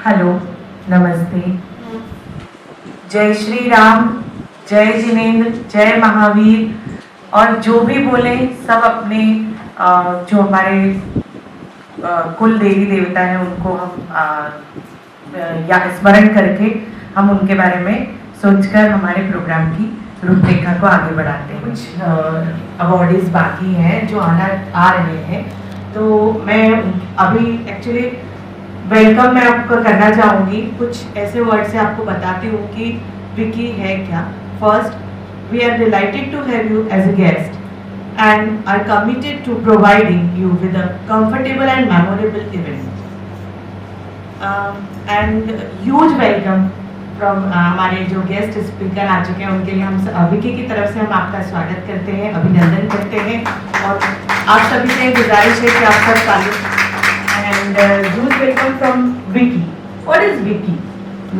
Hello, नमस्ते, जय श्री राम, जय जिनेन्द्र, जय महावीर। और जो भी बोले सब अपने जो हमारे कुल देवी देवता हैं उनको हम या स्मरण करके हम उनके बारे में सोचकर हमारे प्रोग्राम की रूपरेखा को आगे बढ़ाते हैं। कुछ अवॉर्डीज बाकी हैं जो आ रहे हैं, तो मैं अभी एक्चुअली वेलकम मैं आपको करना चाहूँगी। कुछ ऐसे वर्ड से आपको बताती हूँ कि विकी है क्या। First, we are delighted to have you as a guest and are committed to providing you with a comfortable and memorable event. And huge welcome from हमारे जो गेस्ट स्पीकर आ चुके हैं उनके लिए हम विकी की तरफ से हम आपका स्वागत करते हैं, अभिनंदन करते हैं और आप सभी से गुजारिश है कि आप सब ताली। And huge welcome from Vicky. What is Vicky?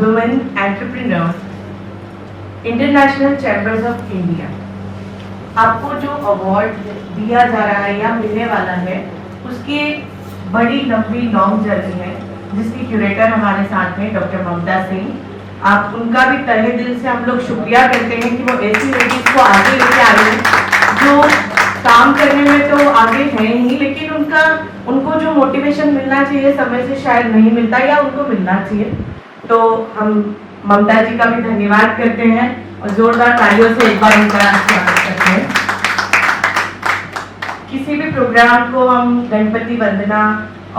Women Entrepreneurs, International Chambers of India. आपको जो अवार्ड दिया जा रहा है या मिलने वाला है उसकी बड़ी लंबी लॉन्ग जर्नी है, जिसकी क्यूरेटर हमारे साथ में डॉक्टर ममता सिंह। आप उनका भी तहे दिल से हम लोग शुक्रिया करते हैं कि वो ऐसी लेडीज को आगे लेके आ रही हैं जो काम करने में तो आगे हैं ही, लेकिन उनको जो मोटिवेशन मिलना चाहिए समय से शायद नहीं मिलता या उनको मिलना चाहिए। तो हम ममता जी का भी धन्यवाद करते हैं और जोरदार तालियों से एक बार उनका स्वागत करते हैं। किसी भी प्रोग्राम को हम गणपति वंदना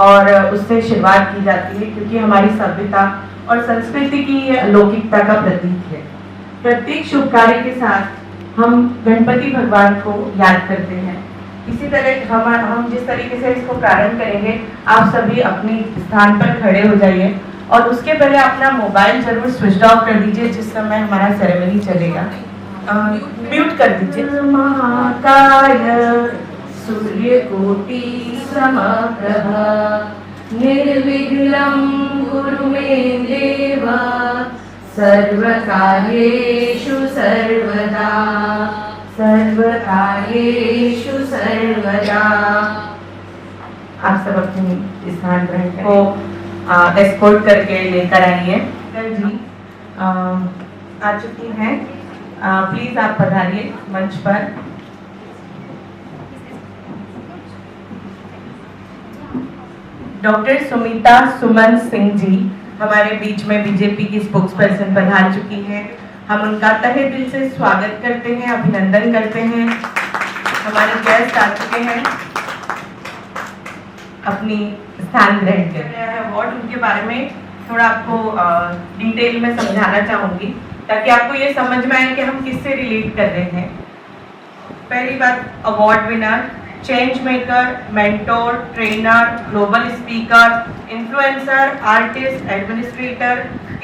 और उससे शुरुआत की जाती है क्योंकि हमारी सभ्यता और संस्कृति की अलौकिकता का प्रतीक है। प्रत्येक शुभ कार्य के साथ हम गणपति भगवान को याद करते हैं। इसी तरह हम जिस तरीके से इसको प्रारंभ करेंगे, आप सभी अपने स्थान पर खड़े हो जाइए और उसके पहले अपना मोबाइल जरूर स्विच ऑफ कर दीजिए जिस समय हमारा सेरेमनी चलेगा। म्यूट कर दीजिए। महाकाय सूर्यकोटि समप्रभ निर्विघ्नं कुरु मे देव सर्वकार्येषु सर्वदा सर्वकार्येषु सर्वदा। आप सब अपने स्थान ग्रहण को एस्कॉर्ट करके लेकर आइए। जी आ चुकी हैं, प्लीज आप पधारिए मंच पर। डॉक्टर सुमिता सुमन सिंह जी हमारे बीच में बीजेपी की स्पोक्स पर्सन पधार चुकी हैं। हम उनका तहे दिल से स्वागत करते हैं, अभिनंदन करते हैं। हमारे गेस्ट आ चुके हैं, अपनी स्थान ग्रहण कर रहे हैं। अवार्ड उनके बारे में थोड़ा आपको डिटेल में समझाना चाहूंगी ताकि आपको ये समझ में आए कि हम किससे रिलेट कर रहे हैं। पहली बात, award winner, change maker, mentor, trainer, global speaker, influencer, artist, administrator,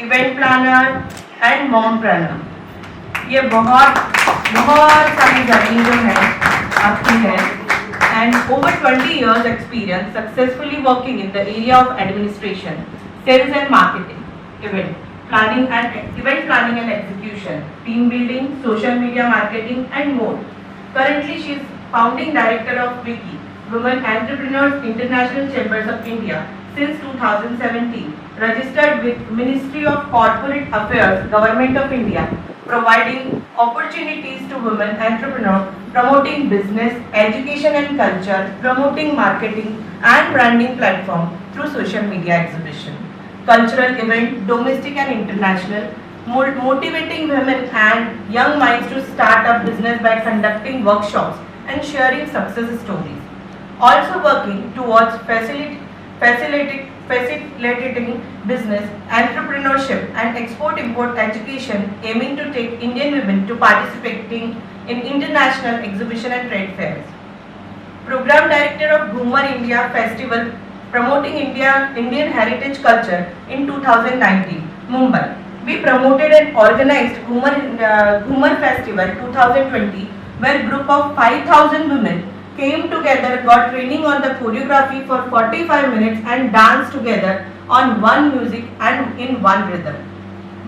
event planner and mompreneur. ये बहुत सारी जर्नी जो है आपकी है। And over 20 years experience successfully working in the area of administration, sales and marketing, event planning and execution, team building, social media marketing and more. Currently she is founding director of Wiki, Women Entrepreneurs International Chambers of India since 2017, registered with Ministry of Corporate Affairs, Government of India, providing opportunities to women entrepreneurs, promoting business, education and culture, promoting marketing and branding platform through social media exhibition, cultural event, domestic and international, motivating women and young minds to start up business by conducting workshops and sharing success stories. Also working towards facilitating business, entrepreneurship and export-import education, aiming to take Indian women to participating in international exhibition and trade fairs. Program Director of Ghumar India Festival, promoting Indian heritage culture in 2019, Mumbai. We promoted and organized Ghumar Festival 2020, where group of 5,000 women came together, got training on the choreography for 45 minutes and danced together on one music and in one rhythm.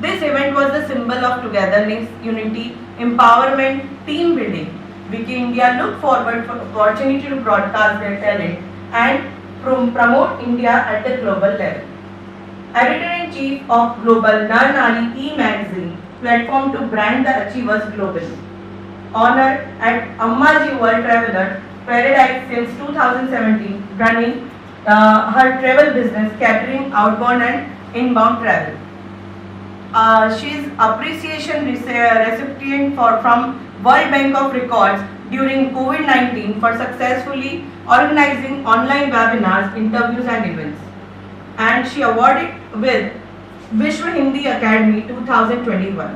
This event was the symbol of togetherness, unity, empowerment, team building. Wiki India look forward for opportunity to broadcast their talent and promote India at the global level. Editor-in-Chief of Global Nar Nari e-magazine, platform to brand the achievers globally. Honored at Ammaji World Traveler Paradise since 2017, running her travel business catering outbound and inbound travel. She is appreciation recipient from World Bank of Records during COVID-19 for successfully organizing online webinars, interviews and events. And she awarded with Vishwa Hindi Academy 2021.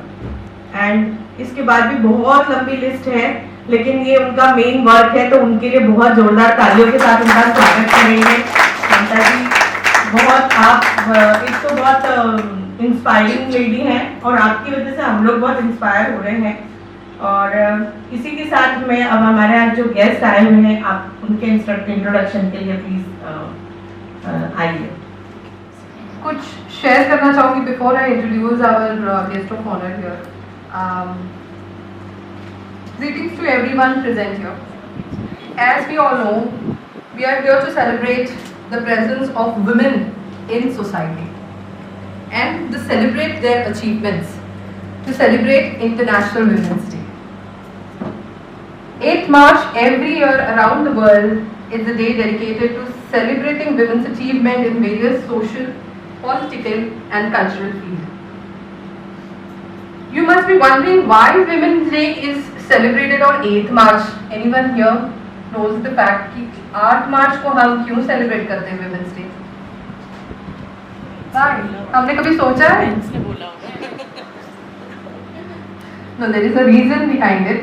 And इसके बाद भी बहुत लंबी list है, लेकिन ये उनका main work है, तो उनके लिए बहुत जोरदार तालियों के साथ उनका स्वागत करेंगे। ममता जी, बहुत आप एक तो बहुत इंस्पायरिंग लेडी हैं और आपकी वजह से हम लोग बहुत इंस्पायर हो रहे हैं। और इसी के साथ में अब हमारे यहाँ जो गेस्ट आए हुए हैं, आप उनके इंट्रोडक्शन के लिए प्लीज आइए। कुछ शेयर करना चाहूँगी before I introduce our guest of honour here. Greetings to everyone present here. As we all know, we are here to celebrate the presence of women in society and to celebrate their achievements, to celebrate International Women's Day. 8th March every year around the world is a day dedicated to celebrating women's achievement in various social, political and cultural fields. You must be wondering why Women's Day is celebrated on 8th March. Anyone here knows the fact कि 8 मार्च को हम क्यों celebrate करते हैं Women's Day? Why? हमने कभी सोचा है? No, there is a reason behind it.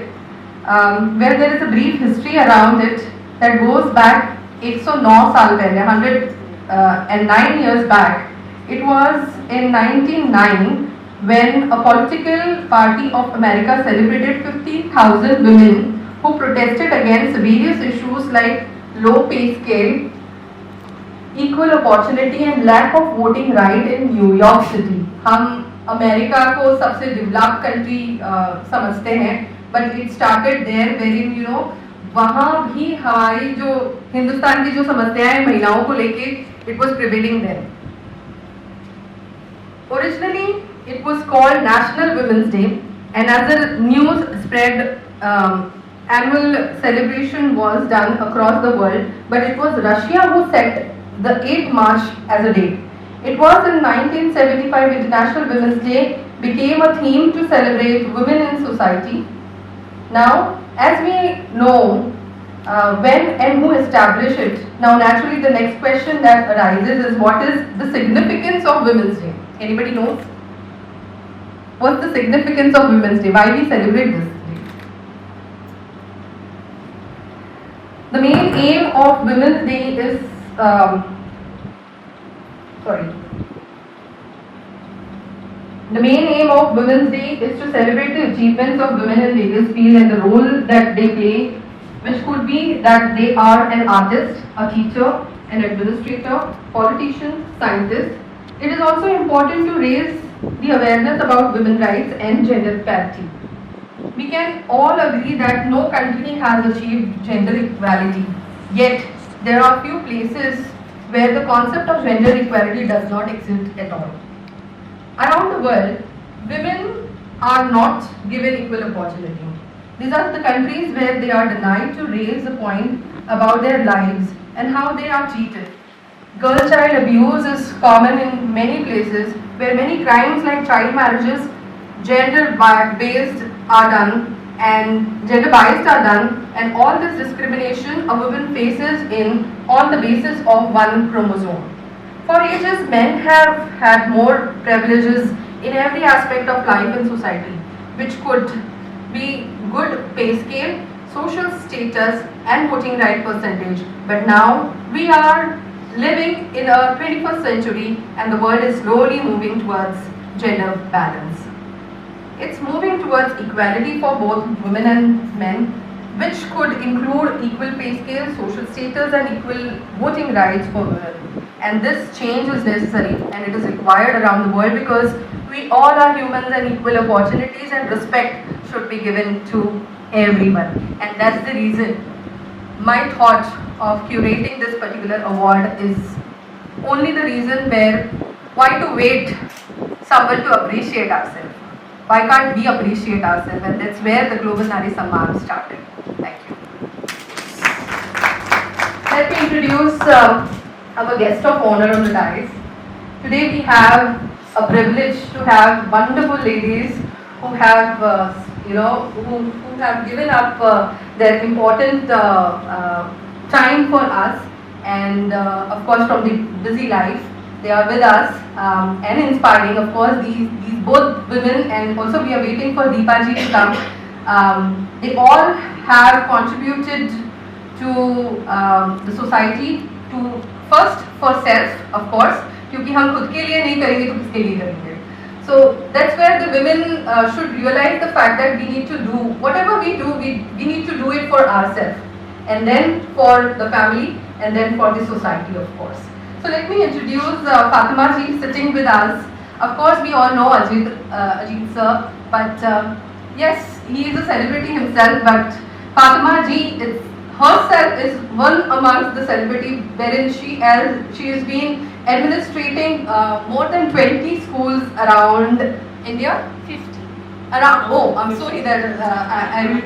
Where there is a brief history around it that goes back 109 साल पहले, 109 years back. It was in 1909 when a political party of America celebrated 50,000 women who protested against various issues like low pay scale, equal opportunity and lack of voting right in New York City. हम America को सबसे developed country समझते हैं, but it started there wherein you know वहाँ भी हमारी जो हिंदुस्तान की जो समस्याएं हैं महिलाओं को लेके it was prevailing there. Originally it was called National Women's Day, and as the news spread, annual celebration was done across the world, but it was Russia who set the 8th March as a date. It was in 1975 International Women's Day became a theme to celebrate women in society. Now, as we know, when and who established it, now naturally the next question that arises is what is the significance of Women's Day? Anybody knows? What's the significance of Women's Day? Why we celebrate this day? The main aim of Women's Day is, The main aim of Women's Day is to celebrate the achievements of women in various fields and the role that they play, which could be that they are an artist, a teacher, an administrator, politician, scientist. It is also important to raise the awareness about women's rights and gender parity. We can all agree that no country has achieved gender equality, yet there are few places where the concept of gender equality does not exist at all. Around the world, women are not given equal opportunity. These are the countries where they are denied to raise the point about their lives and how they are treated. Girl child abuse is common in many places where many crimes like child marriages, gender based are done and gender biased are done, and all this discrimination a woman faces on the basis of one chromosome. For ages, men have had more privileges in every aspect of life and society, which could be good pay scale, social status and voting right percentage. But now we are living in a 21st century and the world is slowly moving towards gender balance. It's moving towards equality for both women and men, which could include equal pay scale, social status and equal voting rights for women. And this change is necessary and it is required around the world because we all are humans and equal opportunities and respect should be given to everyone. And that's the reason my thought of curating this particular award is only the reason where why to wait someone to appreciate ourselves? Why can't we appreciate ourselves? And that's where the Global Nari Samman started. Thank you. Let me introduce our guest of honor on the dais. Today we have a privilege to have wonderful ladies who have, who have given up their important time for us, and of course from the busy life. They are with us and inspiring. Of course, these both women, and also we are waiting for Deepa ji to come. They all have contributed to the society, to first for self, of course, क्योंकि हम खुद के लिए नहीं करेंगे तो किसके लिए करेंगे. So that's where the women should realize the fact that we need to do whatever we do, we need to do it for ourselves, and then for the family, and then for the society, of course. So let me introduce Fatima ji sitting with us. Of course, we all know Ajit sir, but yes, he is a celebrity himself. But Fatima ji herself is one amongst the celebrity, wherein she has been administrating more than 20 schools around India. 50. Around, oh, I'm sorry that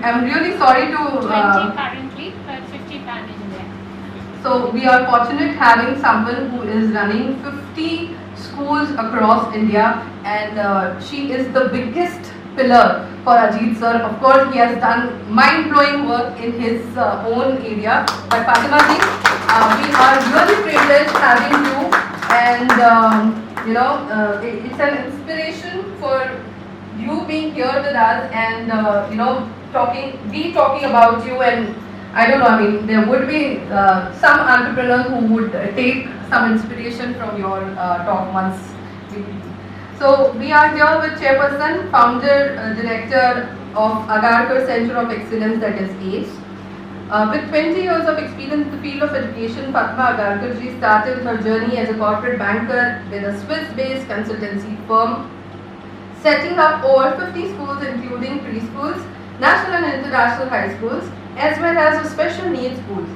I'm really sorry to. 20 currently, but 50 planned in there. So we are fortunate having someone who is running 50 schools across India, and she is the biggest pillar for Ajit sir. Of course, he has done mind-blowing work in his own area. But Fatima ji, we are really privileged having you, and it's an inspiration for you being here with us, and talking about you. And I don't know, I mean, there would be some entrepreneurs who would take some inspiration from your talk once. So we are here with Chairperson, Founder, Director of Agarkar Center of Excellence, that is ACE. With 20 years of experience in the field of education, Fatma Agarkar ji started her journey as a corporate banker with a Swiss-based consultancy firm, setting up over 50 schools including preschools, national and international high schools, as well as special needs schools.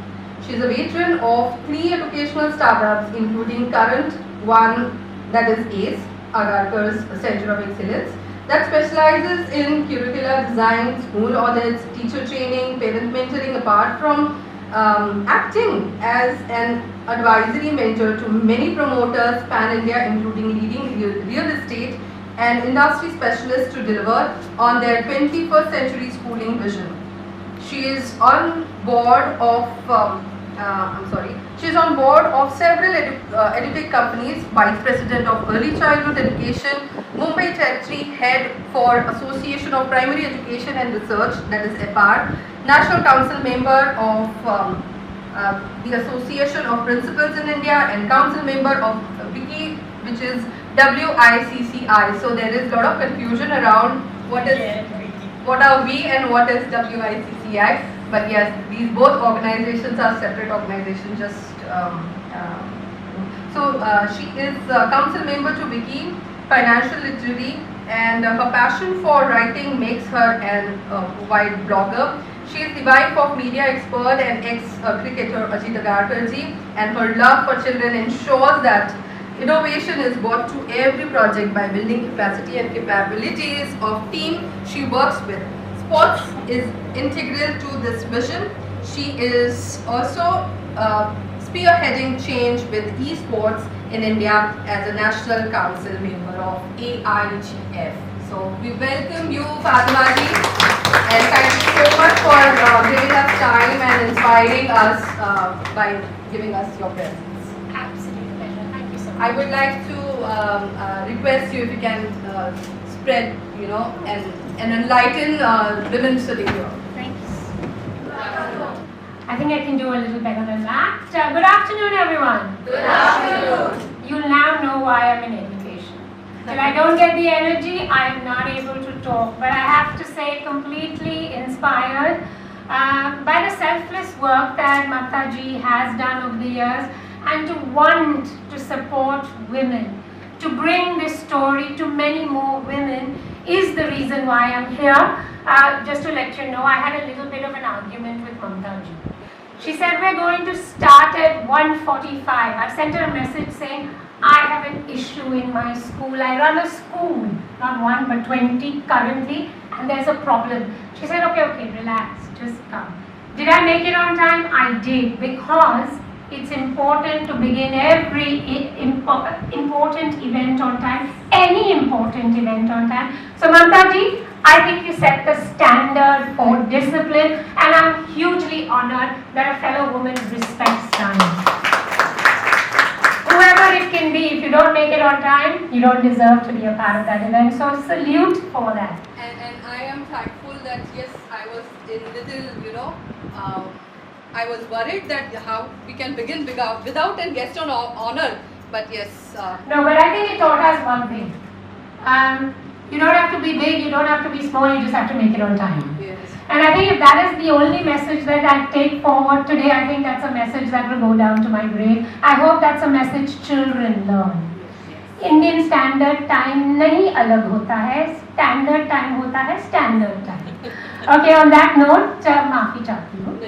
She is a veteran of 3 educational startups, including current one, that is ACE, Agarkar's Center of Excellence, that specializes in curricular design, school audits, teacher training, parent mentoring, apart from acting as an advisory mentor to many promoters pan-India, including leading real estate and industry specialists to deliver on their 21st century schooling vision. She is on board of several edutech companies, Vice President of Early Childhood Education, Mumbai Territory Head for Association of Primary Education and Research, that is EPAR, National Council Member of the Association of Principals in India, and Council Member of WICCI, which is WICCI. So there is a lot of confusion around what are we and what is WICCI. But yes, these both organizations are separate organizations. She is council member to WICCI, financial literary, and her passion for writing makes her a wide blogger. She is the wife of media expert and ex-cricketer Ajit Agarkar ji, and her love for children ensures that innovation is brought to every project by building capacity and capabilities of team she works with. Sports is integral to this vision. She is also spearheading change with esports in India as a national council member of AIGF. So we welcome you, Fatima ji, and thank you so much for giving us time and inspiring us by giving us your presence. Absolute pleasure. Thank you so much. I would like to request you if you can spread, and enlighten women sitting here. Thanks. I think I can do a little better than that. Good afternoon, everyone. Good afternoon. You'll now know why I'm in education. Till I don't get the energy, I am not able to talk. But I have to say, completely inspired by the selfless work that Mamta ji has done over the years, and to want to support women, to bring this story to many more women is the reason why I'm here. Just to let you know, I had a little bit of an argument with Mamta ji. She said we're going to start at 1:45. I've sent her a message saying I have an issue in my school. I run a school, not 1 but 20 currently, and there's a problem. She said, okay, relax, just come. Did I make it on time? I did, because it's important to begin every important event on time, any important event on time. So Mamta ji, I think you set the standard for discipline, and I'm hugely honored that a fellow woman respects time. Whoever it can be, if you don't make it on time, you don't deserve to be a part of that event. So salute for that. And I am thankful that yes, I was in little, I was worried that how we can begin without a guest on honor. But yes. No, but I think it taught us one thing. You don't have to be big, you don't have to be small, you just have to make it on time. Yes. And I think if that is the only message that I take forward today, I think that's a message that will go down to my grave. I hope that's a message children learn. Indian standard time nahi alag hota hai, standard time hota hai, standard time. Okay, on that note, maafi chahti hu.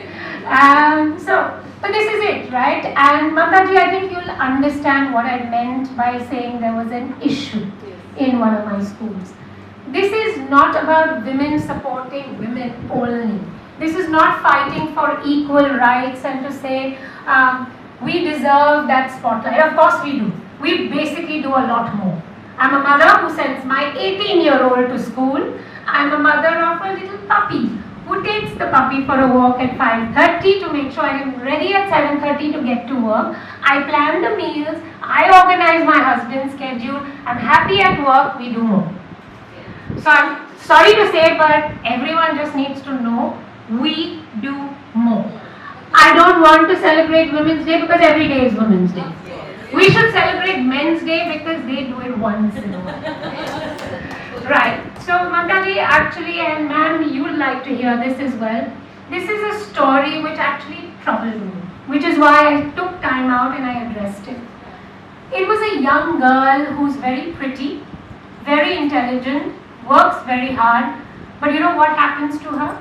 But this is it, right? And Mamta ji, I think you'll understand what I meant by saying there was an issue in one of my schools. This is not about women supporting women only. This is not fighting for equal rights and to say we deserve that spotlight. Of course we do. We basically do a lot more. I'm a mother who sends my 18-year-old to school. I'm a mother of a little puppy who takes the puppy for a walk at 5:30 to make sure I am ready at 7:30 to get to work. I plan the meals. I organize my husband's schedule. I'm happy at work. We do more. So I'm sorry to say, but everyone just needs to know we do more. I don't want to celebrate Women's Day because every day is Women's Day. We should celebrate Men's Day because they do it once in a while. Right. So Mamta ji, actually, and ma'am, you would like to hear this as well. This is a story which actually troubled me, which is why I took time out and I addressed it. It was a young girl who's very pretty, very intelligent, works very hard, but you know what happens to her?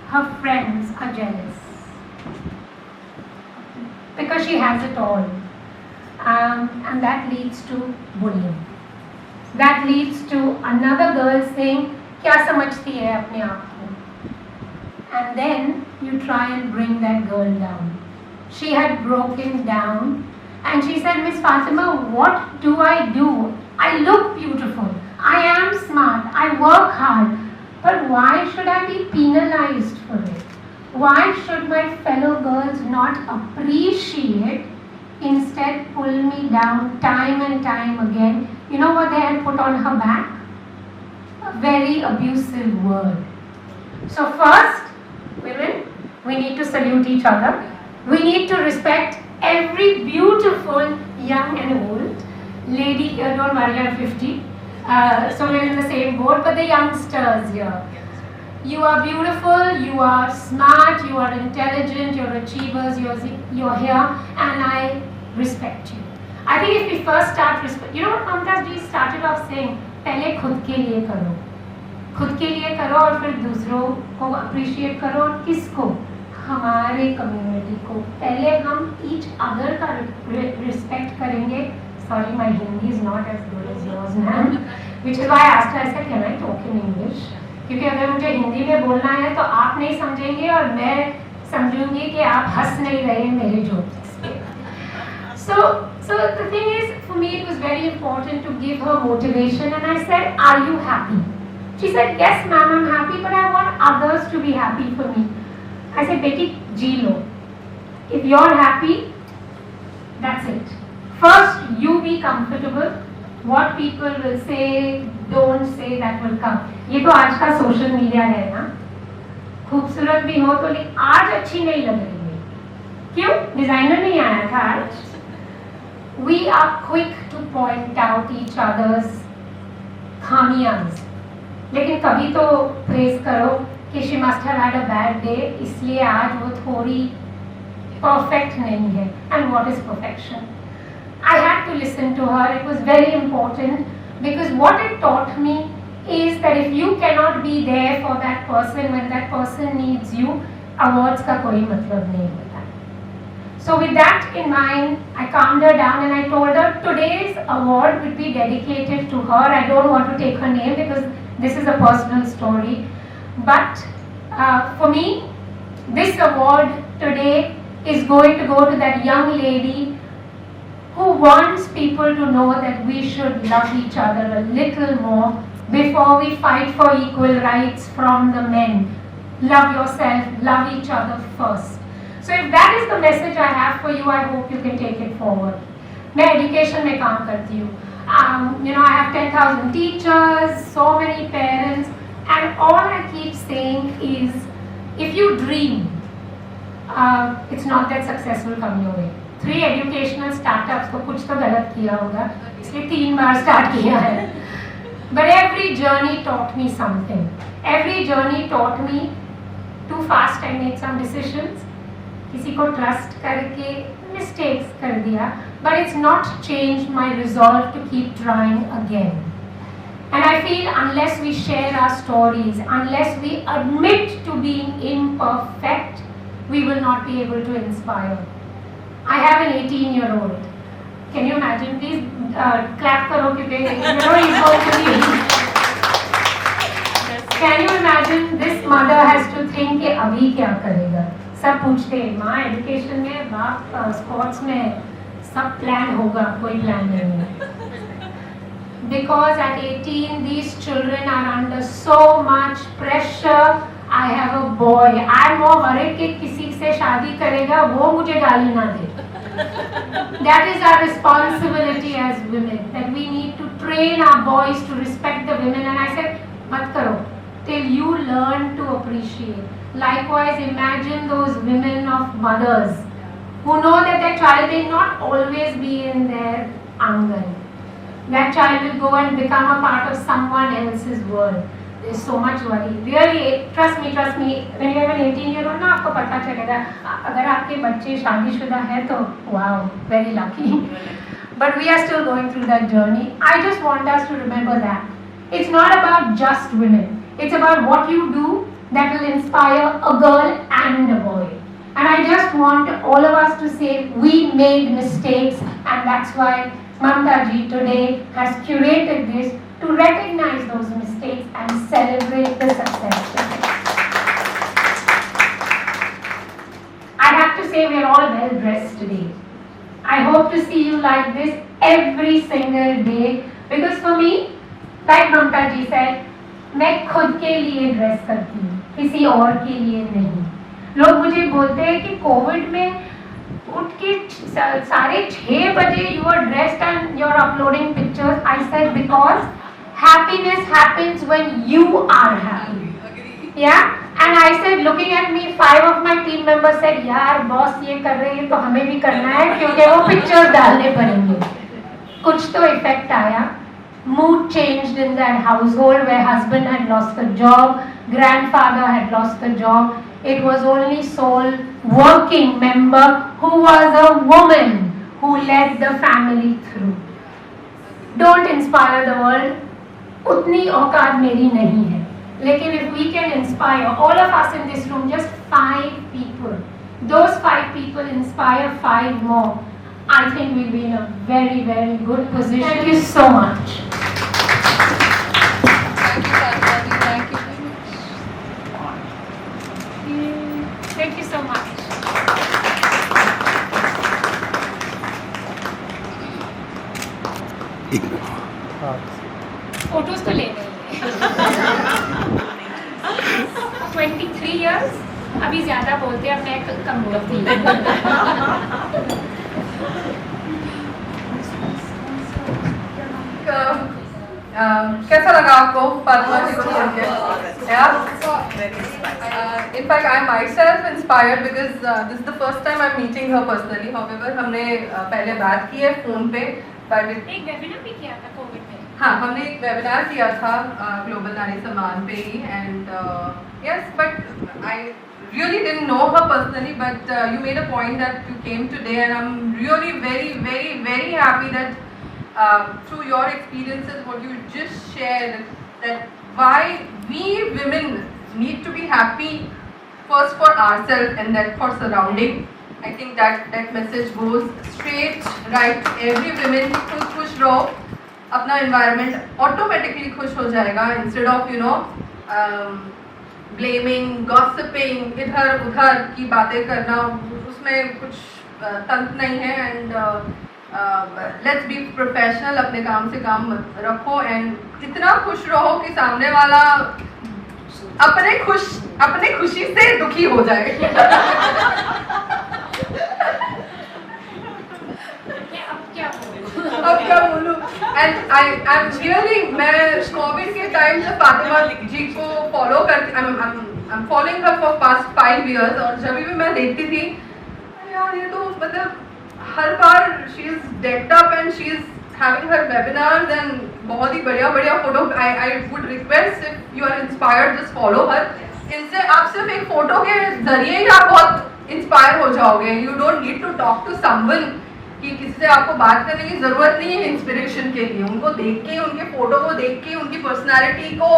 Her friends are jealous because she has it all, and that leads to bullying. That leads to another girl saying, "Kya samajhti hai apne aap ko?" And then you try and bring that girl down. She had broken down, and she said, "Miss Fatima, what do I do? I look beautiful. I am smart, I work hard, but why should I be penalized for it? Why should my fellow girls not appreciate, instead pull me down time and time again?" You know what they had put on her back? A very abusive word. So first, women, we need to salute each other. We need to respect every beautiful young and old lady. Don't worry, I'm 50. So we're in the same boat, but the youngsters here. You are beautiful, you are smart, you are intelligent, you're achievers, you're here, and I respect you. I think if we first start respect, you know what Mamta ji started off saying, पहले खुद के लिए करो, खुद के लिए करो और फिर दूसरों को appreciate करो, और किसको? हमारे community को. पहले हम each other का respect करेंगे. Sorry, my Hindi is not as good as yours, ma'am. Which is why I asked her, I said, can I talk in English? क्योंकि अगर मुझे हिंदी में बोलना है तो आप नहीं समझेंगे और मैं समझूंगी कि आप हंस नहीं रहे मेरे जोक्स पे. So the thing is, for me it was very important to give her motivation, and I said, "Are you happy?" She said, "Yes, ma'am, I'm happy, but I want others to be happy for me." I said, "Beti, ji lo. If you're happy, that's it. First, you be comfortable. What people will say, don't say, that will come." ये तो आज का social media है ना. खूबसूरत भी हो तो आज अच्छी नहीं लग रही है. क्यों? डिजाइनर नहीं आया था आज. We are quick to point out each other's खामियाज, लेकिन कभी तो प्रेज करो कि she must have had a bad day, इसलिए आज वो थोड़ी perfect नहीं है. And what is perfection? I had to listen to her. It was very important because what it taught me is that if you cannot be there for that person when that person needs you, awards का कोई मतलब नहीं होता है. So with that in mind, I calmed her down and I told her today's award would be dedicated to her. I don't want to take her name because this is a personal story. But for me, this award today is going to go to that young lady who wants people to know that we should love each other a little more before we fight for equal rights from the men. Love yourself, love each other first. So if that is the message I have for you, I hope you can take it forward. मैं education में काम करती हूँ. I have 10,000 teachers, so many parents, and all I keep saying is, if you dream, it's not that successful come your way. 3 educational startups को कुछ तो गलत किया होगा, इसलिए 3 बार start किया है. But every journey taught me something. Every journey taught me too fast I made some decisions. किसी को trust करके mistakes कर दिया, but it's not changed my resolve to keep trying again. And I feel unless we share our stories, unless we admit to being imperfect, we will not be able to inspire. I have an 18-year-old. Can you imagine? Please clap karo kyunki he's going to be. Can you imagine this mother has to think कि अभी क्या करेगा? सब पूछते हैं माँ education में, बाप स्पोर्ट्स में, सब प्लान होगा, कोई प्लान नहीं है. Because at 18 these children are under so much pressure. I have a boy. I am more worried कि किसी से शादी करेगा वो मुझे गाली ना दे. That is our responsibility as women, that we need to train our boys to respect the women. And I said, मत करो till you learn to appreciate. Likewise, imagine those women of mothers who know that their child may not always be in their angan. That child will go and become a part of someone else's world. There's so much worry. Really, trust me. When you have an 18-year-old, ना आपको पता चलेगा. अगर आपके बच्चे शादीशुदा हैं तो wow, very lucky. But we are still going through that journey. I just want us to remember that it's not about just women. It's about what you do that will inspire a girl and a boy. And I just want all of us to say we made mistakes, and that's why Mamta ji today has curated this to recognize those mistakes and celebrate the success. I have to say we are all well dressed today. I hope to see you like this every single day, because for me, like Mamta ji said, मैं खुद के लिए dress करती हूँ, किसी और के लिए नहीं. लोग मुझे बोलते हैं कि कोविड में उठ के 6:30 बजे you are dressed and you are uploading pictures. I said because happiness happens when you are happy. Yeah, and I said looking at me, 5 of my team members said यार बॉस ये कर रही है तो हमें भी करना है क्योंकि वो पिक्चर्स डालने पड़ेंगे. कुछ तो इफेक्ट आया. Mood changed in that household where husband had lost the job, grandfather had lost the job. It was only sole working member who was a woman who led the family through. Don't inspire the world. उतनी औकात मेरी नहीं है. लेकिन if we can inspire all of us in this room, just 5 people, those 5 people inspire 5 more, I think we'll be in a very, very good position. Thank you so much. Thank you, Sarvati. Thank you very much. Thank you so much. Photos तो लेने ही हैं. 23 years, अभी ज़्यादा बोलते हैं, अब मैं कम बोलती हूँ. कैसा लगा आपको फातिमा जी को सुन के? Yeah? In fact, I myself inspired because this is the first time I'm meeting her personally. However, हमने पहले बात की है फोन पे. But एक वेबिनार भी किया था कोविड में. हाँ, हमने एक वेबिनार किया था ग्लोबल नारी सम्मान पे ही. And yes, but I really didn't know her personally. But you made a point that you came today, and I'm really very, very, very happy that through your experiences, what you just shared, that why we women need to be happy first for ourselves and then for surrounding. I think that message goes straight right to every women. खुद खुश रहो, अपना environment automatically खुश हो जाएगा instead of blaming, gossiping, इधर उधर की बातें करना, उसमें कुछ तंत्र नहीं है. And let's be professional, अपने काम से काम रखो and इतना खुश रहो कि सामने वाला अपने खुशी से दुखी हो जाए. अब क्या बोलूं? And I'm really, मैं कोविड के टाइम से फातिमा जी को फॉलो करती, I'm following her for past 5 years. और जब भी मैं देखती थी यार ये तो मतलब हर बार she is decked up and she is having her webinars and बहुत ही बढ़िया photo. I would request if you are inspired, just follow her. इनसे आप सिर्फ एक फोटो के जरिए ही आप बहुत इंस्पायर हो जाओगे. You don't need to talk to someone कि किसी से आपको बात करने की जरूरत नहीं है इंस्पिरेशन के लिए. उनको देख के, उनके फोटो को देख के, उनकी पर्सनालिटी को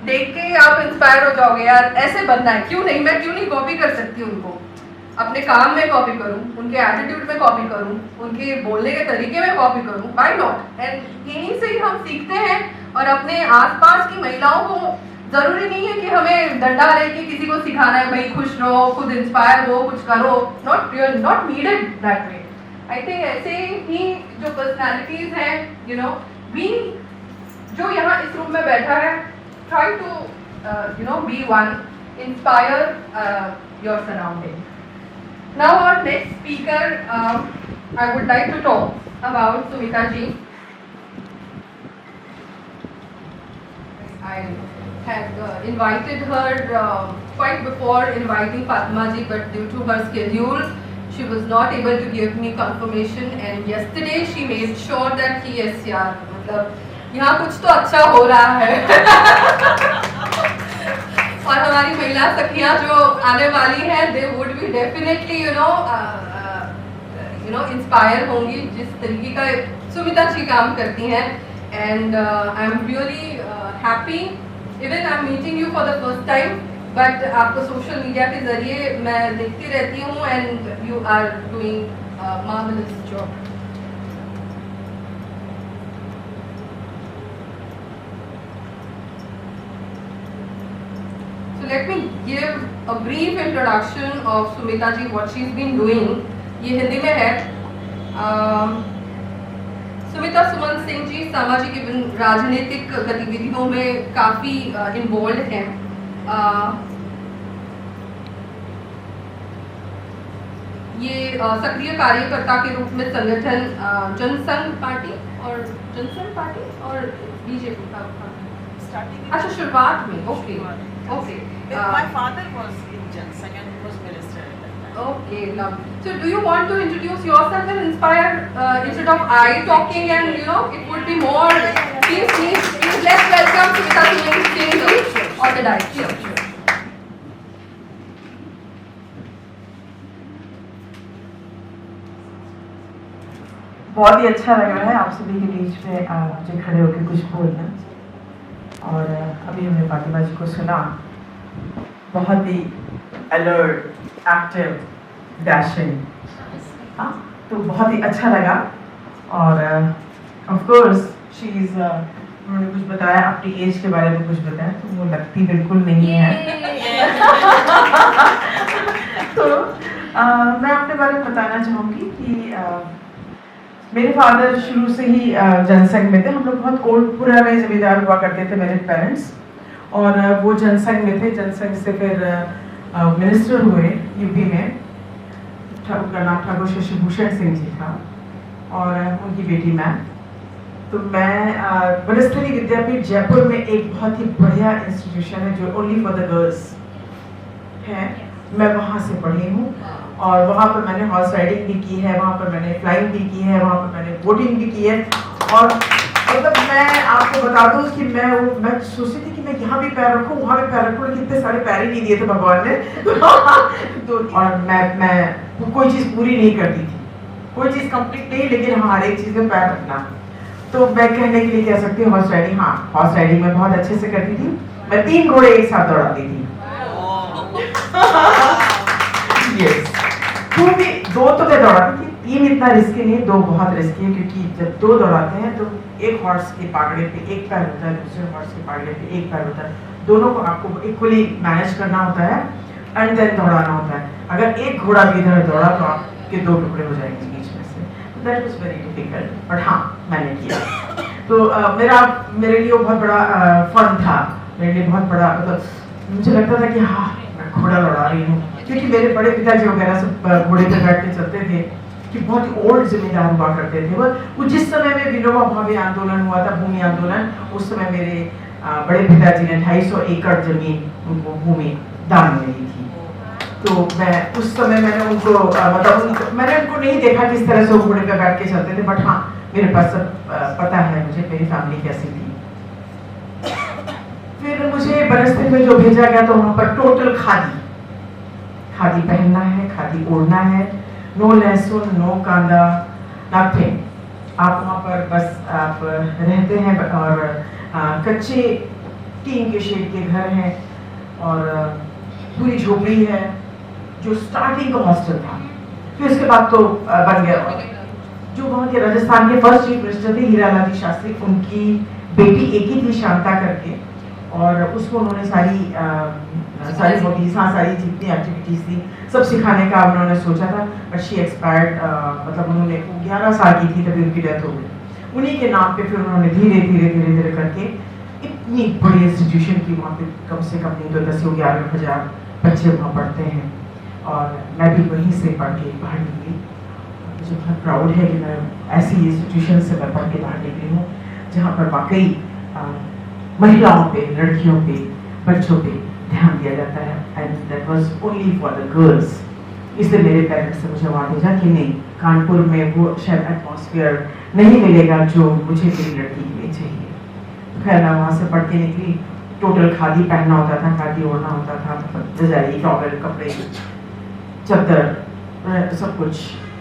देख के आप इंस्पायर हो जाओगे. यार ऐसे बनना है, क्यों नहीं, मैं क्यों नहीं कॉपी कर सकती उनको, अपने काम में कॉपी करूं, उनके एटीट्यूड में कॉपी करूं, उनके बोलने के तरीके में कॉपी करूं, व्हाई नॉट. एंड यहीं से ही हम सीखते हैं. और अपने आसपास की महिलाओं को जरूरी नहीं है कि हमें डंडा लेके किसी को सिखाना है भाई खुश रहो, खुद इंस्पायर हो, कुछ करो. Not needed that way. I think ऐसे ही जो पर्सनालिटीज हैं, वी जो यहाँ इस रूम में बैठा है, try to be one, inspire your surrounding. Now our next speaker, I would like to talk about Sumita ji. I had invited her quite before inviting Fatima ji, but due to her schedule, she was not able to give me confirmation. And yesterday she made sure that yes यार, मतलब यहाँ कुछ तो अच्छा हो रहा है. और हमारी महिला सखियां जो आने वाली हैं, they would be definitely inspire होंगी जिस तरीके का सुमिता जी काम करती हैं. And I am really happy, even I am meeting you for the first time, but आपको सोशल मीडिया के जरिए मैं देखती रहती हूँ and you are doing marvellous job. So let me give a brief introduction of Sumita ji, what she's been doing. ये हिंदी में है. सुमिता सुमन सिंह जी सामाजिक एवं राजनीतिक गतिविधियों में काफ़ी इन्वॉल्व हैं. ये सक्रिय कार्यकर्ता के रूप में संगठन जनसंघ पार्टी और बीजेपी का अच्छा शुरुआत में. Okay. My father was in Jansangh and he was minister at that time. Okay, lovely. So do you want to introduce yourself and inspire instead of I talking and it would be more. Please let's welcome Sumita Singh ji on the dais. Sure. बहुत ही अच्छा लग रहा है आप सभी के बीच में मुझे खड़े होकर कुछ बोलना. और अभी हमने फातिमा जी को सुना, बहुत ही अलर्ट, एक्टिव, डैशिंग, तो बहुत ही अच्छा लगा. और ऑफ कोर्स शी इज, उन्होंने कुछ बताया अपनी एज के बारे में, कुछ बताया तो वो लगती बिल्कुल नहीं है. तो मैं अपने बारे में बताना चाहूँगी कि मेरे फादर शुरू से ही जनसंघ में थे. हम लोग बहुत ओल्ड पुराने जमींदार हुआ करते थे मेरे पेरेंट्स, और वो जनसंघ में थे. जनसंघ से फिर मिनिस्टर हुए यूपी में. उनका नाम ठाकुर शशिभूषण सिंह जी था और उनकी बेटी मैं. तो मैं वनस्थली विद्यापीठ जयपुर में एक बहुत ही बढ़िया इंस्टीट्यूशन है जो ओनली फॉर द गर्ल्स है, मैं वहाँ से पढ़ी हूँ. और वहाँ पर मैंने हॉर्स राइडिंग भी की है, वहाँ पर मैंने फ्लाइंग भी की है, वहाँ पर मैंने बोटिंग भी की है. और मतलब मैं आपको बता दूँ कि मैं सोचती थी कि मैं यहाँ भी पैर रखूँ, वहाँ भी पैर रखूँ, लेकिन इतने सारे पैर ही नहीं दिए थे भगवान ने. तो और मैं कोई चीज़ पूरी नहीं करती थी, कोई चीज़ कंप्लीट नहीं, लेकिन हाँ हर एक चीज़ में पैर रखना. तो मैं कहने के लिए कह सकती हूँ हॉर्स राइडिंग, हाँ हॉर्स राइडिंग मैं बहुत अच्छे से करती थी. मैं 3 घोड़े एक साथ दौड़ाती थी. यस तो भी 2 तो मैं दौड़ाती थी, 3 इतना रिस्की नहीं, 2 बहुत रिस्की है, क्योंकि जब 2 दौड़ाते हैं तो एक हॉर्स के पागड़े पे एक पैर होता है, दूसरे हॉर्स के पागड़े पे एक पैर होता है, दोनों को आपको इक्वली मैनेज करना होता है एंड देन दौड़ाना होता है। अगर एक घोड़ा भी इधर दौड़ा तो आपके 2 टुकड़े हो जाएंगे बीच में से। That was very difficult, but हाँ मैंने किया। तो मेरे लिए वो बहुत बड़ा फन था, मेरे लिए बहुत बड़ा, मतलब मुझे लगता था कि हाँ मैं घोड़ा दौड़ा रही हूँ, क्योंकि मेरे बड़े पिताजी वगैरह सब घोड़े पे बैठ के चलते थे, कि बहुत ही ओल्ड जिम्मेदार हुआ करते थे वो जिस समय में विनोबा भावे आंदोलन हुआ था, भूमि आंदोलन, उस समय मेरे बड़े पिताजी ने 250 एकड़ जमीन उनको भूमि दान में दी थी। तो मैं उस समय मैंने उनको मतलब मैंने उनको नहीं देखा किस तरह से वो घोड़े पे बैठ के चलते थे, बट हाँ मेरे पास सब पता है मुझे मेरी फैमिली कैसी थी। फिर मुझे बनस्पति में जो भेजा गया तो वहाँ पर टोटल खादी पहनना है, खादी ओढ़ना है, नो लहसुन, नो कांदा, नथिंग। आप वहाँ पर बस आप रहते हैं और कच्चे टीन के शेड के घर हैं और पूरी झोपड़ी है, जो स्टार्टिंग का हॉस्टल था। फिर उसके बाद तो बन गया। जो वहाँ के राजस्थान के फर्स्ट चीफ मिनिस्टर थे हीरालाल शास्त्री, उनकी बेटी एक ही थी शांता करके, और उसको उन्होंने सारी हॉबीज, हाँ सारी जितनी एक्टिविटीज थी सब सिखाने का उन्होंने सोचा था, बट शी एक्सपायर्ड, मतलब उन्होंने 11 साल की थी तभी उनकी डेथ हो गई। उन्हीं के नाम पे फिर उन्होंने धीरे धीरे करके इतनी बड़ी इंस्टीट्यूशन की, वहाँ पे कम से कम नहीं तो 10-11 हज़ार बच्चे वहाँ पढ़ते हैं, और मैं भी वहीं से पढ़ के बाहर निकली। मुझे बहुत प्राउड है कि मैं ऐसी इंस्टीट्यूशन से मैं पढ़ के बाहर निकली हूँ जहाँ पर वाकई महिलाओं पे, लड़कियों पे, बच्चों पे ध्यान दिया जाता है, and that was only for the girls. इसलिए मेरे पेरेंट्स से मुझे वहाँ भेजा कि नहीं, कानपुर में वो शायद एटमॉस्फेयर नहीं मिलेगा जो मुझे मेरी लड़की के लिए चाहिए। खैर मैं वहाँ से पढ़ के निकली। टोटल खादी पहनना होता था, खादी ओढ़ना होता था, मतलब रजाई, टॉवल, कपड़े, चद्दर, सब कुछ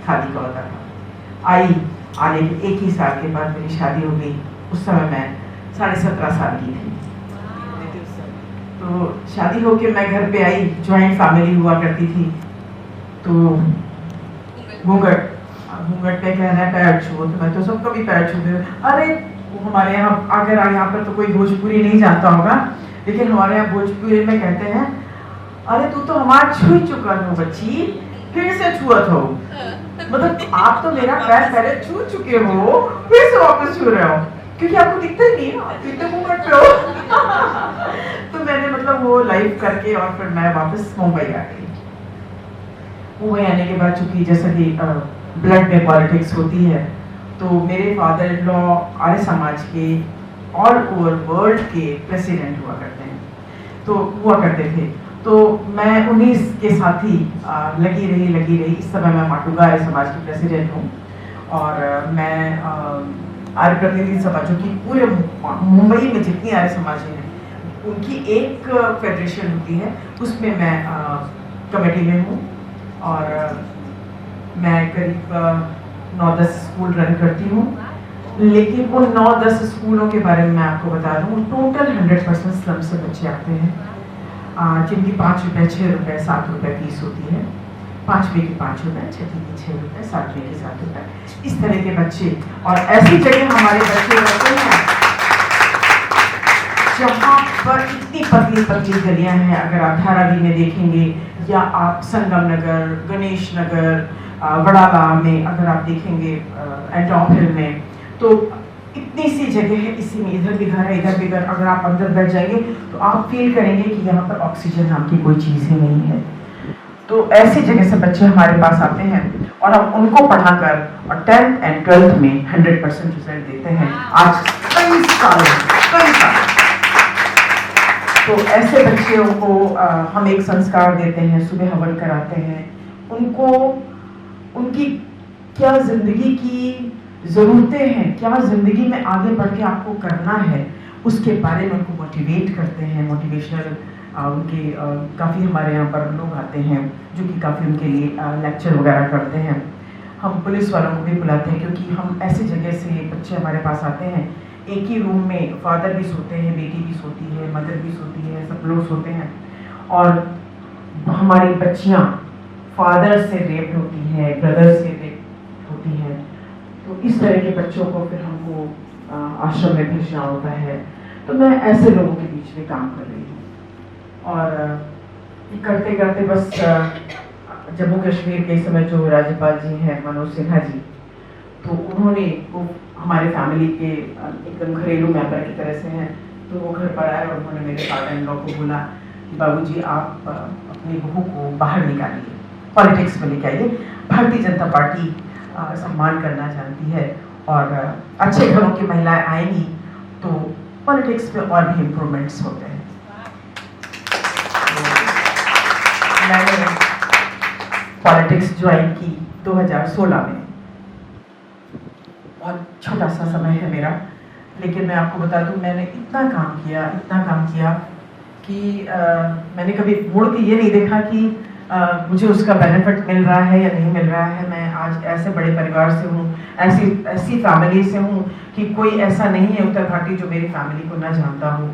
खादी का होता था। आने के 1 ही साल के बाद मेरी शादी हो गई। उस समय मैं 17.5 साल की थी। तो शादी होके मैं घर पे आई, ज्वाइंट फैमिली हुआ करती थी, तो घूंघट पे कहना है पैर छुओ, तो मैं तो सबका भी पैर छूते हूँ। अरे हमारे यहाँ अगर यहाँ पर तो कोई भोजपुरी नहीं जानता होगा, लेकिन हमारे यहाँ भोजपुरी में कहते हैं, अरे तू तो हमारा छू चुका हो बच्ची, फिर से छुअत हो। मतलब आप तो मेरा पैर पहले छू चुके हो, फिर से वापस छू रहे हो, क्योंकि आपको दिखता ही नहीं ना, फिर तो घूंघट पे हो। तो मैंने मतलब वो लाइव करके और फिर मैं वापस मुंबई आ गई। मुंबई आने के बाद चूंकि जैसा कि ब्लड में पॉलिटिक्स होती है, तो मेरे father in law Arya Samaj के ऑल ओवर वर्ल्ड के प्रेसिडेंट हुआ करते थे। तो मैं उन्हीं के साथ ही लगी रही। इस समय मैं माटुगा आर्य समाज की प्रेसिडेंट हूँ, और मैं आर्य प्रतिनिधि सभा, जो कि पूरे मुंबई में जितनी आर्य समाज हैं उनकी एक फेडरेशन होती है, उसमें मैं कमेटी में हूँ, और मैं करीब 9-10 स्कूल रन करती हूँ। लेकिन उन 9-10 स्कूलों के बारे में मैं आपको बता दूँ, टोटल 100% स्लम से बच्चे आते हैं, जिनकी 5 रुपये, 6 रुपये, 7 रुपये फीस होती है। 5वीं की 5 रुपये, 6वीं की 6 रुपये, 7वीं की 7 रुपये, इस तरह के बच्चे। और ऐसी जगह हमारे बच्चे रहते हैं जहाँ पर इतनी पतली गलियां हैं। अगर आप धारावी में देखेंगे, या आप संगम नगर, गणेश नगर, वड़ाला में अगर आप देखेंगे, एंटॉप हिल में, तो इतनी सी जगह है, इसी में इधर भी घर है, इधर भी घर। अगर आप अंदर बैठ जाएंगे तो आप फील करेंगे कि यहाँ पर ऑक्सीजन नाम की कोई चीज़ ही नहीं है। तो ऐसी जगह से बच्चे हमारे पास आते हैं, और हम उनको पढ़ाकर और 10th and 12th में 100% रिजल्ट देते हैं। आज कई साल। तो ऐसे बच्चों को हम एक संस्कार देते हैं, सुबह हवन कराते हैं, उनको उनकी क्या जिंदगी की ज़रूरतें हैं, क्या ज़िंदगी में आगे बढ़ के आपको करना है, उसके बारे में उनको मोटिवेट करते हैं। मोटिवेशनल उनके काफ़ी हमारे यहाँ पर लोग आते हैं जो कि काफ़ी उनके लिए लेक्चर वगैरह करते हैं। हम पुलिस वालों को भी बुलाते हैं, क्योंकि हम ऐसी जगह से बच्चे हमारे पास आते हैं, एक ही रूम में फादर भी सोते हैं, बेटी भी सोती है, मदर भी सोती है, सब लोग सोते हैं, और हमारी बच्चियां फादर से रेप होती हैं, ब्रदर से रेप होती हैं, तो इस तरह के बच्चों को फिर हमको आश्रम में भेजना होता है। तो मैं ऐसे लोगों के बीच में काम कर रही हूँ और करते करते बस जम्मू कश्मीर के इस समय जो राज्यपाल जी हैं मनोज सिन्हा जी, तो उन्होंने वो हमारे फैमिली के एकदम घरेलू मेंबर की तरह से हैं, तो वो घर पर आए और उन्होंने मेरे फादर इन लॉ को बोला कि बाबूजी आप अपनी बहू को बाहर निकालिए, पॉलिटिक्स में लेके आइए। भारतीय जनता पार्टी सम्मान करना जानती है और अच्छे घरों की महिलाएं आएंगी तो पॉलिटिक्स में और भी इम्प्रूवमेंट्स होते हैं। तो मैंने पॉलिटिक्स ज्वाइन की 2016 में। बहुत छोटा सा समय है मेरा, लेकिन मैं आपको बता दूं मैंने इतना काम किया कि मैंने कभी मुड़ के ये नहीं देखा कि मुझे उसका बेनिफिट मिल रहा है या नहीं मिल रहा है। मैं आज ऐसे बड़े परिवार से हूँ, ऐसी फैमिली से हूँ कि कोई ऐसा नहीं है उत्तर भारतीय जो मेरी फैमिली को ना जानता हो।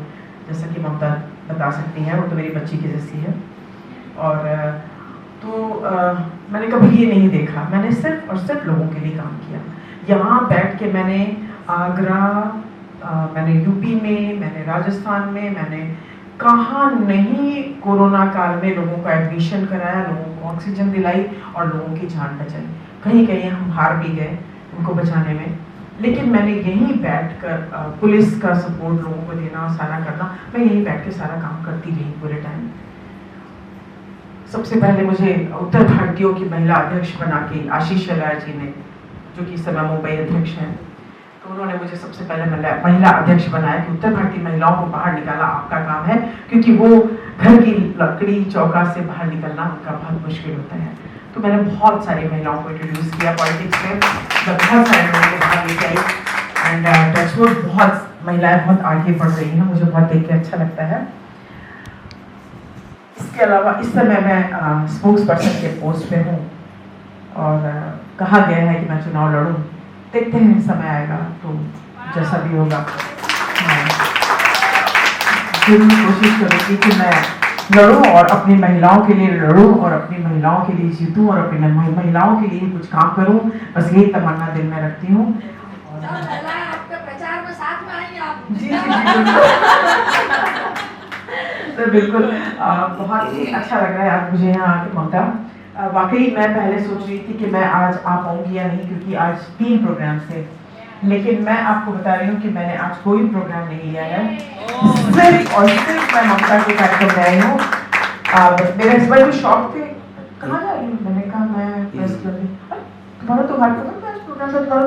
जैसा कि ममता बता सकती हैं, वो तो मेरी बच्ची की जैसी है। और मैंने कभी ये नहीं देखा, मैंने सिर्फ और सिर्फ लोगों के लिए काम किया। यहाँ बैठ के मैंने आगरा, मैंने यूपी में, मैंने राजस्थान में, मैंने कहाँ नहीं कोरोना काल में लोगों का एडमिशन कराया, लोगों को ऑक्सीजन दिलाई और लोगों की जान बचाई। कहीं कहीं हम हार भी गए उनको बचाने में, लेकिन मैंने यहीं बैठकर पुलिस का सपोर्ट लोगों को देना, सारा करना, मैं यहीं बैठ के सारा काम करती रही पूरे टाइम। सबसे पहले मुझे उत्तर भारतीयों की महिला अध्यक्ष बना के आशीष शलार जी ने, जो कि इस समय मुंबई अध्यक्ष हैं, तो उन्होंने मुझे सबसे पहले महिला अध्यक्ष बनाया कि उत्तर भारतीय महिलाओं को बाहर निकालना आपका काम है, क्योंकि वो घर की लकड़ी चौका से बाहर निकलना उनका बहुत मुश्किल होता है। तो मैंने बहुत सारी महिलाओं को इंट्रोड्यूस किया पॉलिटिक्स में, बहुत सारे लोगों को बाहर लेके आई एंड टचवुड बहुत महिलाएं बहुत आगे बढ़ रही हैं, मुझे बहुत देख के अच्छा लगता है। इसके अलावा इस समय मैं स्पोक्स पर्सन के पोस्ट पे हूँ और कहा गया है कि मैं चुनाव लड़ूं। देखते हैं, समय आएगा तो जैसा भी होगा मैं जरूर कोशिश करूँगी कि मैं लड़ूं और अपनी महिलाओं के लिए लड़ूं और अपनी महिलाओं के लिए जीतूं और अपनी महिलाओं के लिए कुछ काम करूं। बस यही तमन्ना दिल में रखती हूँ। प्रचार में साथ में आएंगे आप? तो बिल्कुल बहुत ही अच्छा लग रहा है आज मुझे यहाँ आके ममता। वाकई मैं पहले सोच रही थी कि मैं आज आ पाऊंगी या नहीं, क्योंकि आज 3 प्रोग्राम थे, लेकिन मैं आपको बता रही हूँ कि मैंने आज कोई प्रोग्राम नहीं लिया है, सिर्फ और सिर्फ मैं ममता के कार्यक्रम में आई हूँ। मेरे हस्बैंड को शौक थे, कहाँ जा रही हूँ, मैंने कहा मैं प्रेस कर रही, तुम्हारा तो घर पर प्रोग्राम था,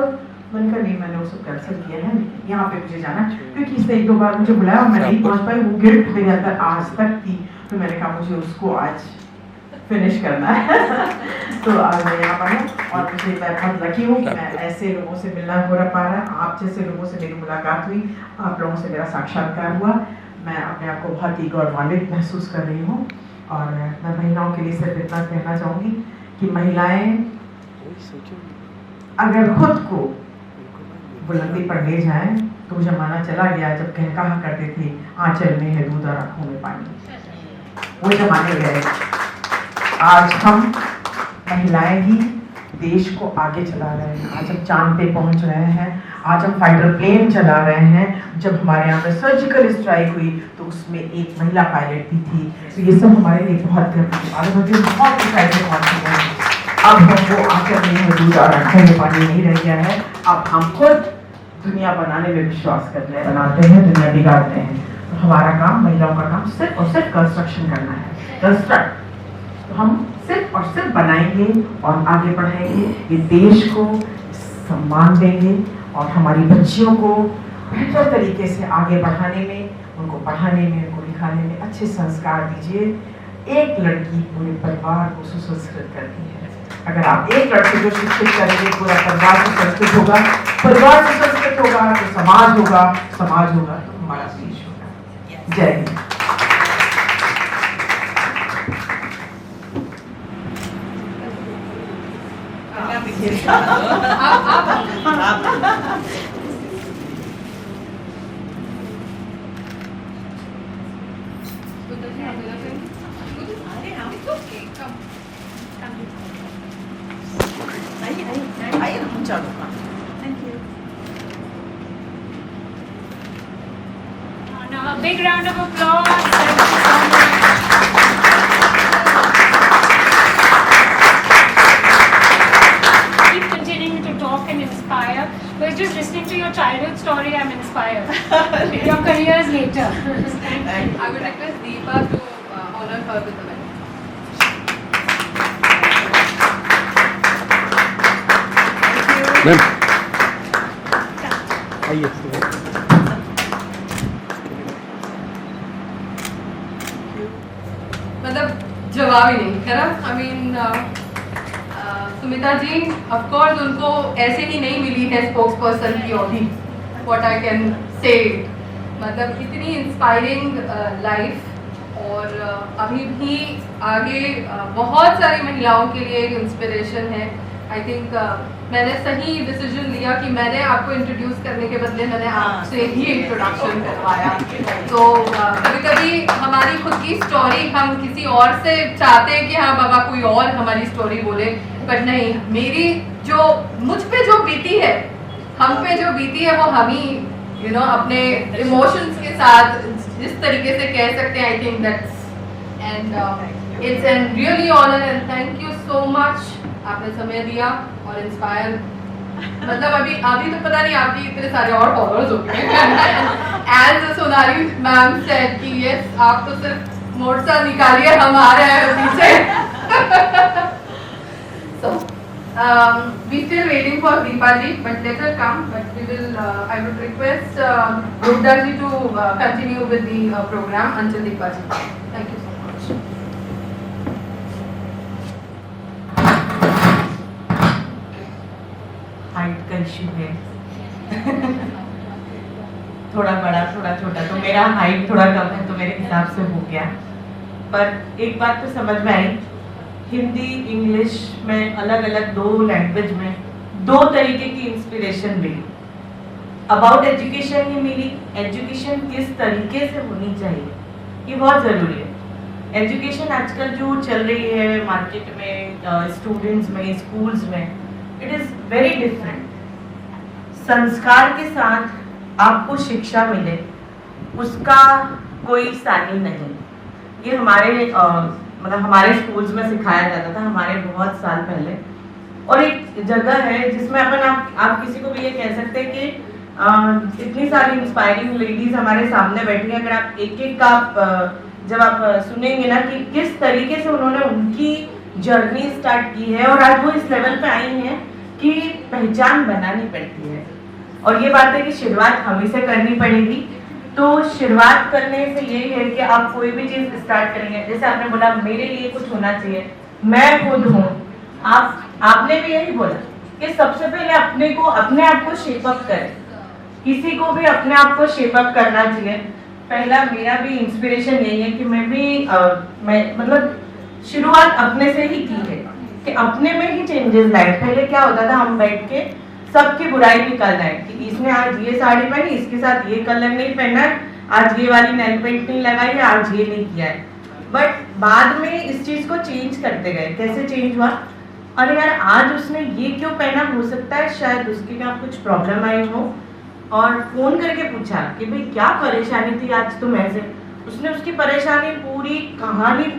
मैंने कहा नहीं, मैंने उसको कैंसिल किया है, यहाँ पे मुझे जाना, क्योंकि इसने 1-2 बार मुझे बुलाया और मैं नहीं पहुँच पाई। वो गिल्ट मेरे अंदर आज तक थी, तो मैंने कहा मुझे उसको आज फिनिश करना है। तो आज मैं यहाँ पर हूँ और मैं बहुत लकी हूँ कि मैं ऐसे लोगों से मिलना हो पा रहा है। आप जैसे लोगों से मेरी मुलाकात हुई, आप लोगों से मेरा साक्षात्कार हुआ। मैं अपने आप को बहुत ही गौरवान्वित महसूस कर रही हूँ और मैं महिलाओं के लिए सिर्फ इतना कहना चाहूँगी कि महिलाएं अगर खुद को बुलंदी पर ले जाएं तो जमाना चला गया जब कहा करते थे आंचल में है दूध और आंखों में पानी। वो जमाने गए। आज हम महिलाएं ही देश को आगे चला रहे हैं। आज हम चांद पे पहुंच रहे हैं, आज हम फाइटर प्लेन चला रहे हैं। जब हमारे यहाँ पे सर्जिकल स्ट्राइक हुई तो उसमें एक महिला पायलट भी थी। तो ये सब हमारे लिए बहुत गर्व की बात है। मुझे बहुत एक्साइटेड है। अब हम वो आंचल में है दूध और आंखों में पानी नहीं रह गया है। अब हम खुद दुनिया बनाने में विश्वास करते हैं, बनाते हैं, दुनिया बिगाड़ते हैं। तो हमारा काम, महिलाओं का काम सिर्फ और सिर्फ कंस्ट्रक्शन करना है, कंस्ट्रक्ट। तो हम सिर्फ और सिर्फ बनाएंगे और आगे बढ़ाएंगे, ये देश को सम्मान देंगे और हमारी बच्चियों को बेहतर तरीके से आगे बढ़ाने में, उनको पढ़ाने में, उनको लिखाने में अच्छे संस्कार दीजिए। एक लड़की पूरे परिवार को सुसंस्कृत करती है। अगर आप एक लड़के को शिक्षित करेंगे, पूरा परिवार सुसंस्कृत होगा, परिवार सुसंस्कृत होगा तो समाज होगा, समाज होगा तो हमारा देश होगा। जय हिंद। आप चालूंगा. Thank you. Now, a big round of applause. Thank you so much. Keep continuing to talk and inspire. Because just listening to your childhood story, I'm inspired. Your careers later. Thank you. I would request Deepa to honor her with the medal. Ma'am आइए. मतलब जवाब ही नहीं है ना. I mean Sumita ji of course उनको ऐसे ही नहीं मिली है स्पोक्स पर्सन की औधी. व्हाट आई कैन से मतलब इतनी इंस्पायरिंग लाइफ और अभी भी आगे बहुत सारी महिलाओं के लिए एक इंस्पिरेशन है. आई थिंक मैंने सही डिसीजन लिया कि मैंने आपको इंट्रोड्यूस करने के बदले मैंने आपसे ही इंट्रोडक्शन करवाया. तो कभी कभी हमारी खुद की स्टोरी हम किसी और से चाहते हैं कि हाँ बाबा कोई और हमारी स्टोरी बोले, बट नहीं, मेरी जो मुझ पे जो बीती है, हम पे जो बीती है वो हम ही अपने इमोशंस के साथ जिस तरीके से कह सकते हैं. I think that's and it's an really honour and thank you so much. आपने समय दिया और इंस्पायर मतलब अभी तो पता नहीं आपके इतने सारे और फॉलोअर्स हो गए. एज सोनाली मैम सेड कि यस आप तो सिर्फ मोर्चा निकालिए, हम आ रहे हैं पीछे. So we still waiting for Deepa ji, but let her come. But we will. I would request Rudra ji to continue with the program until Deepa ji. Thank you so much. Height का issue है. थोड़ा बड़ा थोड़ा छोटा, तो मेरा height थोड़ा कम है तो मेरे हिसाब से हो गया. पर एक बात तो समझ में आई, हिंदी इंग्लिश में अलग अलग 2 लैंग्वेज में 2 तरीके की इंस्पिरेशन मिली. अबाउट एजुकेशन ही मिली. एजुकेशन किस तरीके से होनी चाहिए ये बहुत ज़रूरी है. एजुकेशन आजकल जो चल रही है मार्केट में, स्टूडेंट्स में, स्कूल्स में, इट इज़ वेरी डिफरेंट. संस्कार के साथ आपको शिक्षा मिले उसका कोई सानी नहीं. ये हमारे मतलब हमारे स्कूल्स में सिखाया जाता था हमारे बहुत साल पहले. और एक जगह है जिसमें अपन आप किसी को भी ये कह सकते हैं कि इतनी सारी इंस्पायरिंग लेडीज हमारे सामने बैठी हैं. अगर आप एक एक का जब आप सुनेंगे ना कि किस तरीके से उन्होंने उनकी जर्नी स्टार्ट की है और आज वो इस लेवल पे आई हैं कि पहचान बनानी पड़ती है. और ये बात है कि शुरुआत हम ही से करनी पड़ेगी. तो शुरुआत करने से यही है कि आप कोई भी चीज़ स्टार्ट करेंगे, जैसे आपने बोला मेरे लिए कुछ होना चाहिए, मैं खुद हूँ. आपने भी यही बोला कि सबसे पहले अपने आप को शेप अप करें. किसी को भी अपने आप को शेप अप करना चाहिए. पहला मेरा भी इंस्पिरेशन यही है कि मैं मतलब शुरुआत अपने से ही की है कि अपने में ही चेंजेस लाए. पहले क्या होता था, हम बैठ के सबकी बुराई निकाल रहे हैं कि इसने आज ये साड़ी पहनी, इसके साथ ये कलर नहीं पहना है, आज ये वाली नेल पेंट नहीं लगाई है, आज ये नहीं किया है. बट बाद में इस चीज को चेंज करते गए. कैसे चेंज हुआ, अरे यार आज उसने ये क्यों पहना, हो सकता है शायद उसके क्या कुछ प्रॉब्लम आई हो, और फोन करके पूछा कि भाई क्या परेशानी थी आज तुम ऐसे. उसने उसकी परेशानी पूरी कहानी,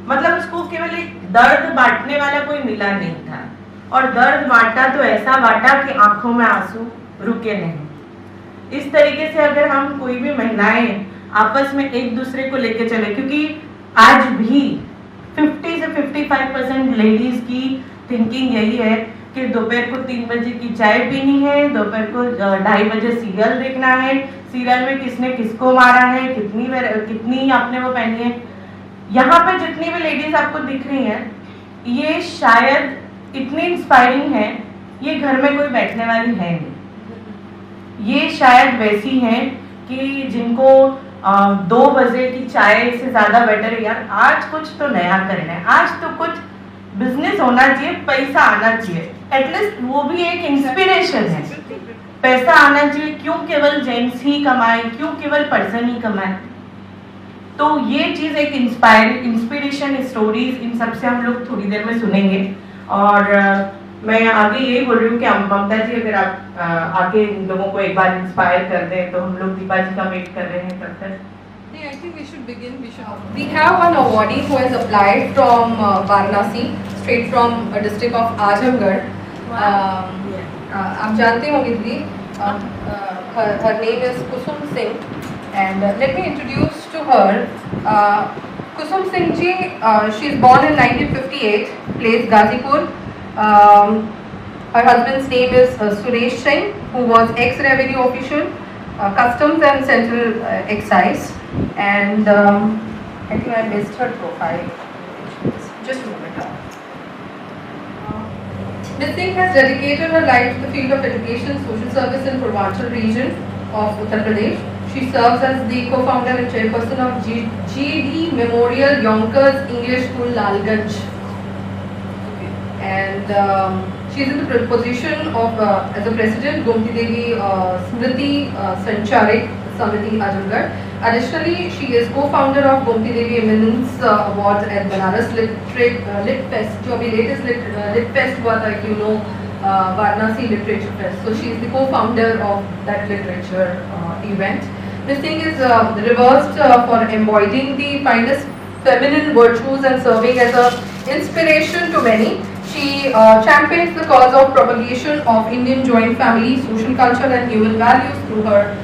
मतलब उसको केवल एक दर्द बांटने वाला कोई मिला नहीं था. और दर्द बांटा तो ऐसा बांटा कि आंखों में आंसू रुके नहीं. इस तरीके से अगर हम कोई भी महिलाएं आपस में एक दूसरे को लेके चले, क्योंकि आज भी 50 से 55% लेडीज की थिंकिंग यही है कि दोपहर को 3 बजे की चाय पीनी है, दोपहर को 2:30 बजे सीरियल देखना है, सीरियल में किसने किसको मारा है, कितनी आपने वो पहनी है. यहाँ पे जितनी भी लेडीज आपको दिख रही हैं, ये शायद इतनी इंस्पायरिंग है, ये घर में कोई बैठने वाली है नहीं. ये शायद वैसी हैं कि जिनको 2 बजे की चाय से ज्यादा बेटर है यार आज कुछ तो नया करना है, आज तो कुछ बिजनेस होना चाहिए, पैसा आना चाहिए. एटलीस्ट वो भी एक इंस्पिरेशन है. पैसा आना चाहिए, क्यों केवल जेंट्स ही कमाए, क्यों केवल पर्सन ही कमाए. तो ये चीज एक इंस्पिरेशन स्टोरीज इन सबसे हम लोग थोड़ी देर में सुनेंगे. और मैं आगे यही बोल रही हूँ कि ममता जी अगर आप आके इन लोगों को एक बार इंस्पायर कर दें तो हम लोग दीपा जी का वेट कर रहे हैं तब तक. I think we should begin. We have one awardee who has applied from Varanasi, straight from a district of Azamgarh. आप जानते होंगे दीदी. Her name is Kusum Singh, and let me introduce to her. Kusum Singh ji, she is born in 1958, place Gazipur. Her husband's name is Suresh Singh, who was ex-revenue official, customs and central excise. And I think I missed her profile. Just a moment. Ms. Singh has dedicated her life to the field of education, social service in Purvanchal region of Uttar Pradesh. She serves as the co-founder and chairperson of GD Memorial Yonkers English School, Lalganj. And she is in the position of as a president, Gomti Devi Smriti Sancharik Samiti Azamgarh. Additionally, she is co-founder of Gomti Devi Eminence Awards at Banaras Lit Fest, जो अभी latest Lit Fest हुआ था, you know, Varanasi Literature Fest. So she is the co-founder of that literature event. This thing is reversed for embodying the finest feminine virtues and serving as an inspiration to many. She champions the cause of propagation of Indian joint family, social culture and human values through her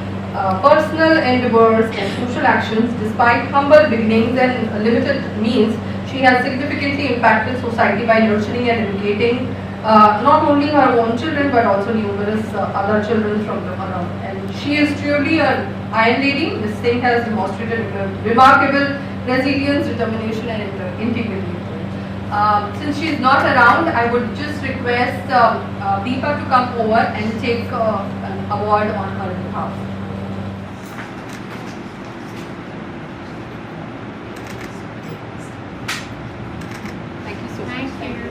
personal endeavors and social actions. Despite humble beginnings and limited means, she has significantly impacted society by nurturing and educating not only her own children but also numerous other children from around. And she is truly an iron lady. Ms. Singh has demonstrated remarkable resilience, determination and integrity. Since she is not around, I would just request Deepa to come over and take an award on her behalf. Thank you so much. Thank you.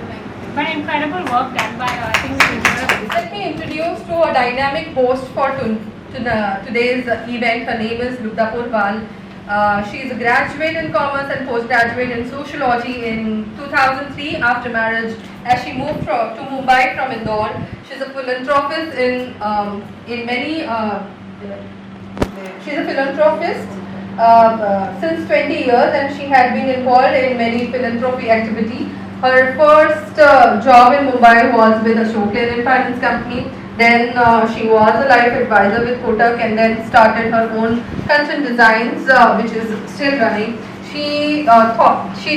But incredible work done by her. I think we deserve Let me introduce to a dynamic host for today's event. Her name is Lubna Purval. She is a graduate in commerce and postgraduate in sociology in 2003 after marriage. As she moved to Mumbai from Indore, she is a philanthropist in many. She is a philanthropist since 20 years, and she had been involved in many philanthropy activity. Her first job in Mumbai was with Ashok Leyland Finance Company. Then she was a life advisor with Kotak and then started her own content designs, which is still running. She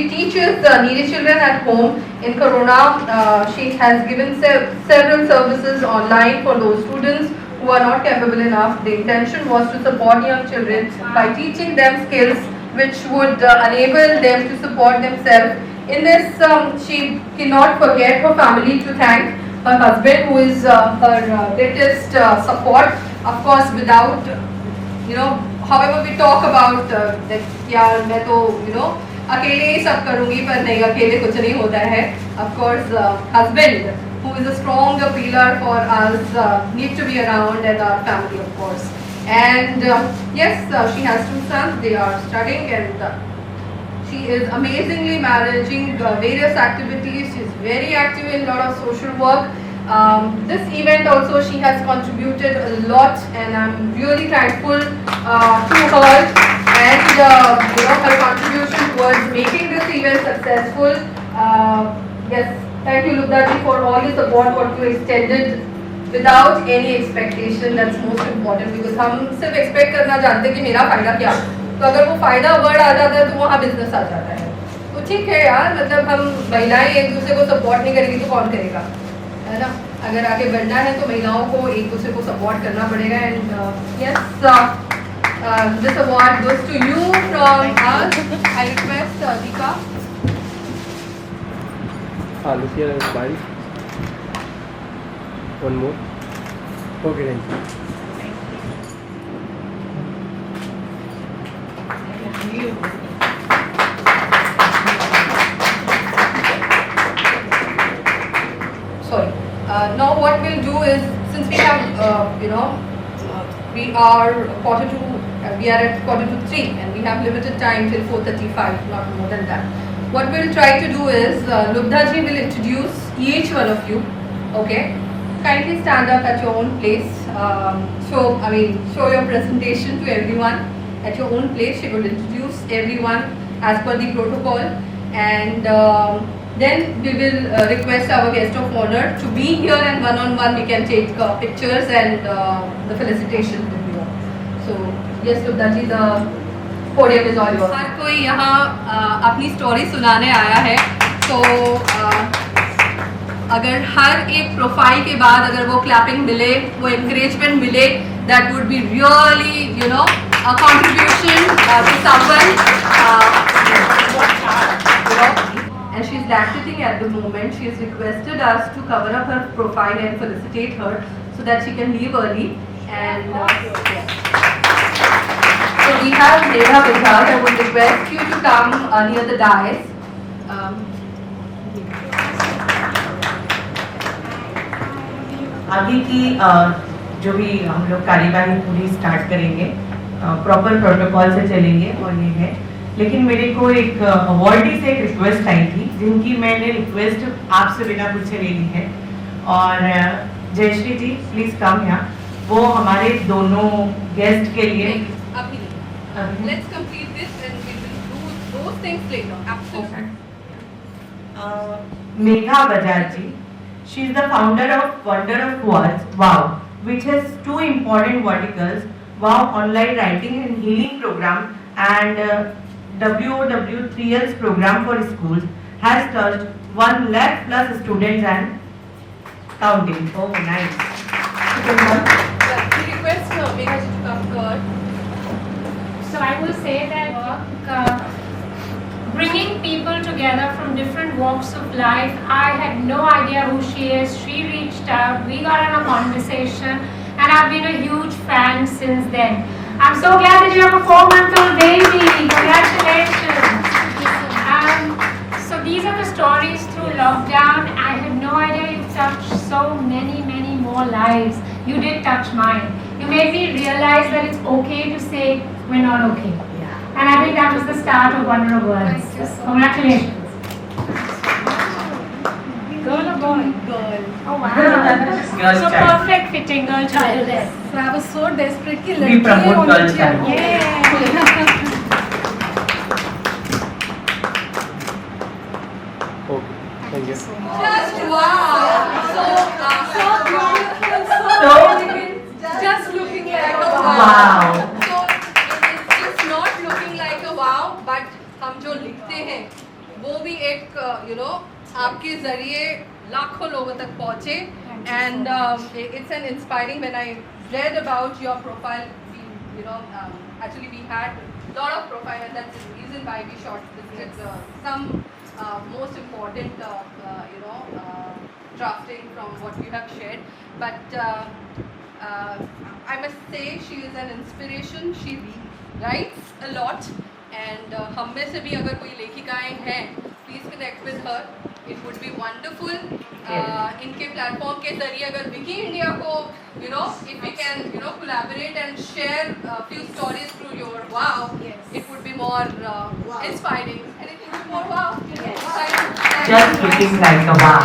teaches needy children at home. In Corona, she has given several services online for those students who are not capable enough. The intention was to support young children by teaching them skills which would enable them to support themselves. In this, she cannot forget her family to thank. Her husband, who is her greatest support, of course, without, however we talk about that, यार मैं तो, अकेले ही सब करूँगी पर नहीं अकेले कुछ नहीं होता है. Of course, husband, who is a strong pillar for us, need to be around as our family, of course. And yes, she has 2 sons. They are studying and. She is amazingly managing various activities. She is very active in a lot of social work. This event also she has contributed a lot, and I'm really thankful to her and her contribution towards making this event successful. Yes, thank you Lubna for all the support what you extended without any expectation. That's most important because हम सिर्फ expect करना जानते कि मेरा फायदा क्या. तो अगर वो फायदा वर्ड आ जाता है तो वहाँ बिजनेस आ जाता है. तो ठीक है यार, मतलब हम महिलाएं एक दूसरे को सपोर्ट नहीं करेंगी तो कौन करेगा, है ना. अगर आगे बढ़ना है तो महिलाओं को एक दूसरे को सपोर्ट करना पड़ेगा. And yes, this award goes to you from us. I request Deepa. Lucia, smile. One more. Okay, thank you. Sorry. Now what we'll do is, since we have, we are we are at 2:45 and we have limited time till 4:35, not more than that. What we'll try to do is, Lubna ji will introduce each one of you Okay. Kindly stand up at your own place. Show your presentation to everyone at your own place. She will introduce everyone as per the protocol, and then we will request our guest of honor to be here, and one-on-one we can take pictures and the felicitation with you. So yes, Lubna ji, the podium is all yours. हर कोई यहाँ अपनी story सुनाने आया है, तो अगर हर एक profile के बाद अगर वो क्लैपिंग मिले, वो एनकरेजमेंट मिले, that would be really a contribution to someone, and she is lactating at the moment. She has requested us to cover up her profile and felicitate her so that she can leave early. And so we have Megha with us. I would request you to come near the dais. आगे की जो भी हम लोग कार्यवाही पूरी start करेंगे, proper protocol से चलेंगे और ये है। लेकिन मेरे को एक अवॉर्डी से एक रिक्वेस्ट आई थी, जिनकी मैंने रिक्वेस्ट आपसे बिना पूछे ले ली है। और जयश्री जी प्लीज कम यहाँ, वो हमारे दोनों गेस्ट के लिए Let's complete this and we will do those things later. Absolutely. Megha Bajaj ji, she is the founder of Wonder of Words, WOW, which has two important verticals, WOW Online Writing and Healing Program and WOW3L's program for schools, has touched 1 lakh plus students and counting. Oh, nice. We request Megha ji to come forward. So I will say that bringing people together from different walks of life. I had no idea who she is. She reached out, we got in a conversation, and I've been a huge fan since then. I'm so glad that you have a 4-month-old baby. Congratulations. So these are the stories through lockdown. I had no idea you touched so many, many more lives. You did touch mine. You made me realize that it's okay to say we're not okay. And I think that was the start of Wonder of Words. Congratulations. Girl or boy? Girl. Oh wow. Girl So child. perfect fitting, girl child. So I was so desperate कि We promote girl child. Yeah. Okay, thank you. Just wow. So beautiful. So, Just looking like a wow. wow. So it's just not looking like a wow, but हम जो लिखते हैं वो भी एक आपके जरिए लाखों लोगों तक पहुँचे, and it's an inspiring. When I read about your profile, actually we had a lot of profile, and that's the reason why we shortlisted some most important drafting from what you have shared. But I must say she is an inspiration. She writes a lot, and हम में से भी अगर कोई लेखिकाएं हैं, please connect with her. It would be wonderful. इनके platform के जरिए अगर विकी इंडिया को if we can collaborate and share a few stories through your wow, it would be more inspiring, and it would be more wow. Just looking like a wow.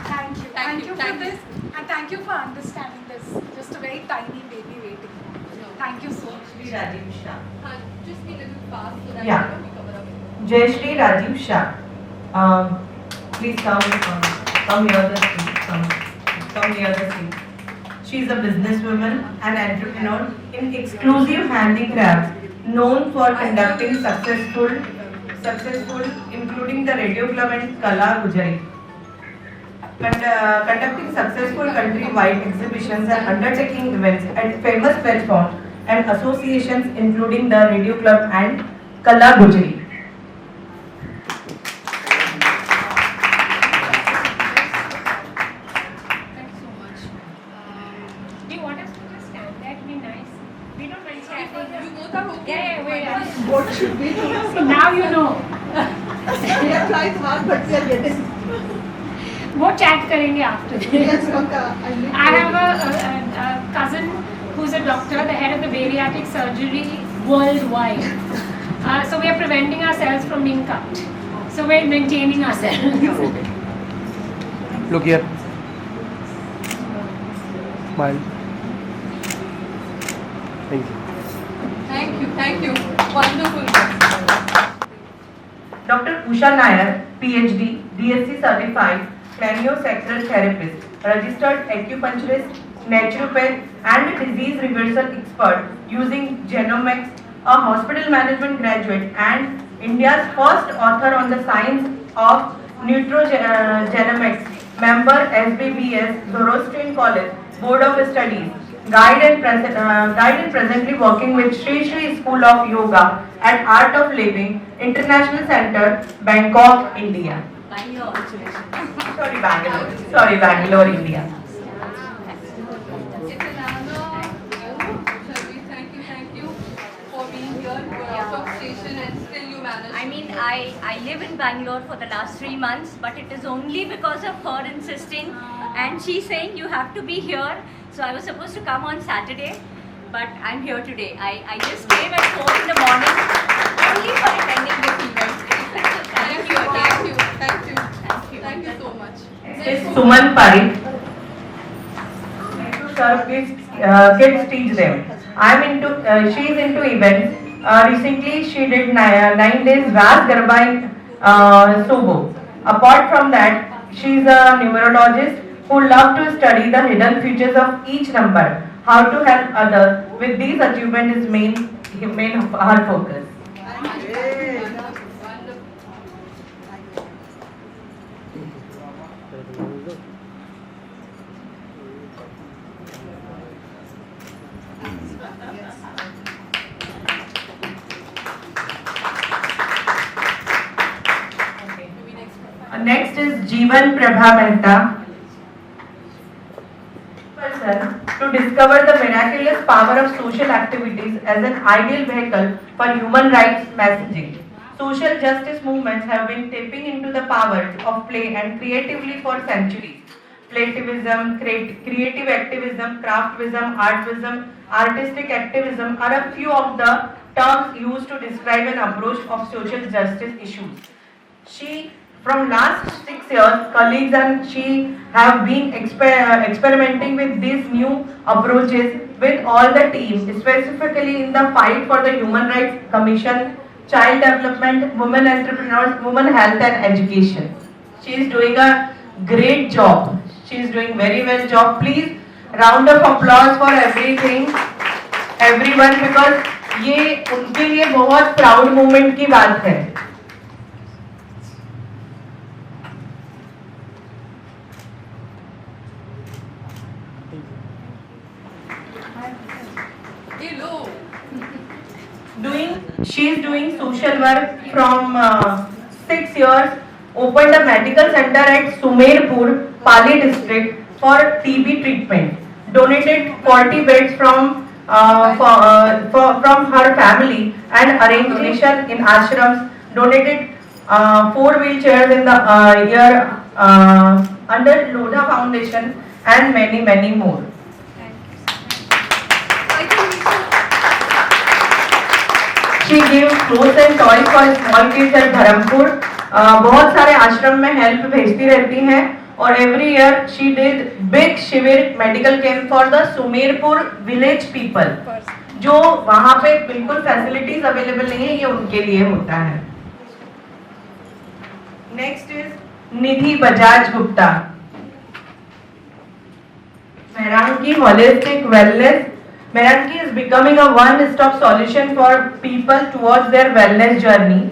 Thank you. Thank you for this, and thank you for understanding this. Just a very tiny baby waiting. Thank you so much. Rajiv Shah. Just be a little fast so that Yeah. we cover up. Jayashri Rajiv Shah. Please come near the seat. Come near the seat. She is a businesswoman and entrepreneur in exclusive handicrafts, known for conducting successful, including the Radio Club and Kala Gujari. Conducting successful country-wide exhibitions and undertaking events at famous platforms and associations, including the Radio Club and Kala Gujari. Thanks so much. Do you want us to just stand there? It'd be nice. We don't mind standing. You both are okay. Yeah, wait. What should we do? So now you know. We have tried hard, but we are getting. वो chat करेंगे after. Yes, Kanka. I have a cousin who's a doctor, the head of the bariatric surgery worldwide. So we are preventing ourselves from being cut. So we're maintaining ourselves. Okay. Look here. Smile. Thank you. Thank you. Wonderful. Dr. Usha Nair, PhD, DSc certified craniosacral therapist, registered acupuncturist, naturopath, and disease reversal expert using Genomics, a hospital management graduate, and India's first author on the science of nutrigenomics, member SBBS, Zoroastrian College, Board of Studies, guide and presently working with Sri Sri School of Yoga at Art of Living International Center, Bangkok, India. Sorry, Bangalore, India. It's an honor. Shall we thank you for being here. You're out of station and still you managed. I mean, I live in Bangalore for the last 3 months, but it is only because of her insisting, and she's saying you have to be here. So I was supposed to come on Saturday, but I'm here today. I just came at 4 in the morning only for attending this event. Thank you so much. This is Suman Parikh. To serve kids teach them. She's into events. Recently, she did 9 days Ras Garba in Subo. Apart from that, she's a numerologist who loves to study the hidden features of each number. How to help others with these achievements is main of our focus. Next is Jeevan Prabha Mehta. To discover the miraculous power of social activities as an ideal vehicle for human rights messaging. Social justice movements have been tapping into the power of play and creatively for centuries. Playtivism, creative activism, craftivism, artivism, artistic activism are a few of the terms used to describe an approach of social justice issues. From last 6 years, colleagues and she have been experimenting with these new approaches with all the teams, specifically in the fight for the Human Rights Commission, child development, women entrepreneurs, women health and education. She is doing a great job. She is doing very well job. Please round of applause for everyone, because ये उनके लिए बहुत proud moment की बात है. She is doing social work from 6 years. Opened a medical center at Sumerpur, Pali district for TB treatment. Donated 40 beds from her family and arranged in ashrams. Donated 4 wheelchairs in the year under Lodha Foundation and many more. She gives clothes and toys for small kids at Dharampur. बहुत सारे आश्रम में help भेजती रहती हैं और every year she did big शिविर medical camp for the Sumerpur village people. जो वहाँ पे बिल्कुल फैसिलिटीज अवेलेबल नहीं है, ये उनके लिए होता है. Next is Nidhi Bajaj Gupta. Meranki holistic wellness. Meranki is becoming a one-stop solution for people towards their wellness journey.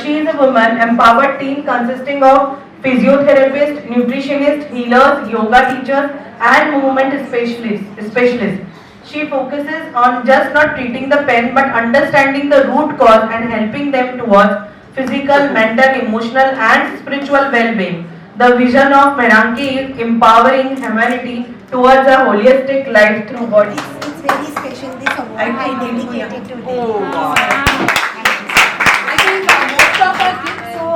She is a woman empowered team consisting of physiotherapists, nutritionists, healers, yoga teachers, and movement specialists. She focuses on just not treating the pain but understanding the root cause and helping them towards physical, mental, emotional, and spiritual well-being. The vision of Meranki is empowering humanity towards a holistic life through body. It's very special, this award I dedicated to them. Oh, wow. I think most of us So,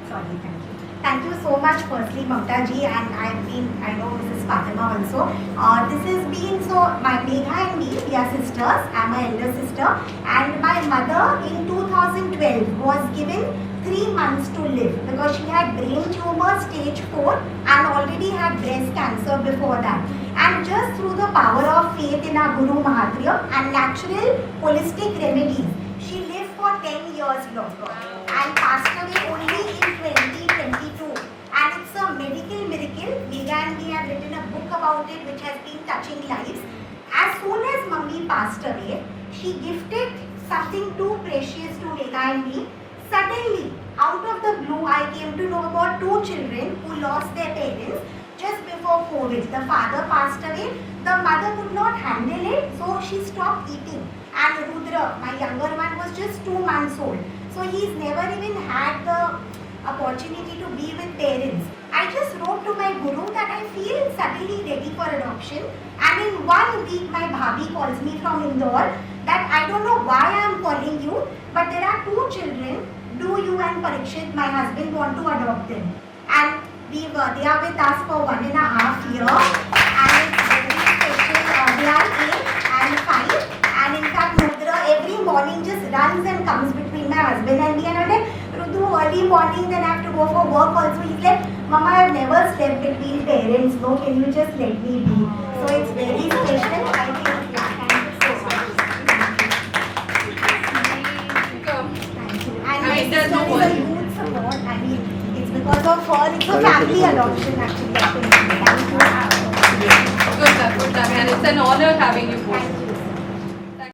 sorry, thank you. Thank you so much, firstly, Mamta ji, and I know Mrs. Fatima also. This has been so, my Megha and me, we are sisters. I'm my elder sister, and my mother in 2012 was given 3 months to live because she had brain tumor stage 4 and already had breast cancer before that. And just through the power of faith in our Guru Mahathir and natural holistic remedies, she lived for 10 years longer and passed away only in 2022. And it's a medical miracle. Megha and me have written a book about it which has been touching lives. As soon as Mummy passed away, she gifted something too precious to Megha and me. Suddenly, out of the blue, I came to know about 2 children who lost their parents just before COVID. The father passed away, the mother could not handle it, so she stopped eating. And Rudra, my younger one, was just 2 months old. So he's never even had the opportunity to be with parents. I just wrote to my guru that I feel suddenly ready for adoption. And in 1 week, my bhabhi calls me from Indore that I don't know why I am calling you, but there are 2 children. Do you and Parikshit, my husband, want to adopt them? And they are with us for 1.5 years. And it's very special. They are 8 and 5. And in fact, Rudra every morning just runs and comes between my husband and me. And I'm like, Rudu, early morning, then I have to go for work also. He's like, Mama, I've never slept between parents. No, can you just let me be? So it's very special. I think, yeah, thank you so much. Thank you. And my sister is a huge support. I mean, it's because of her. It's a family adoption actually. Thank you. Good luck, and it's an honor having you both. Thank you.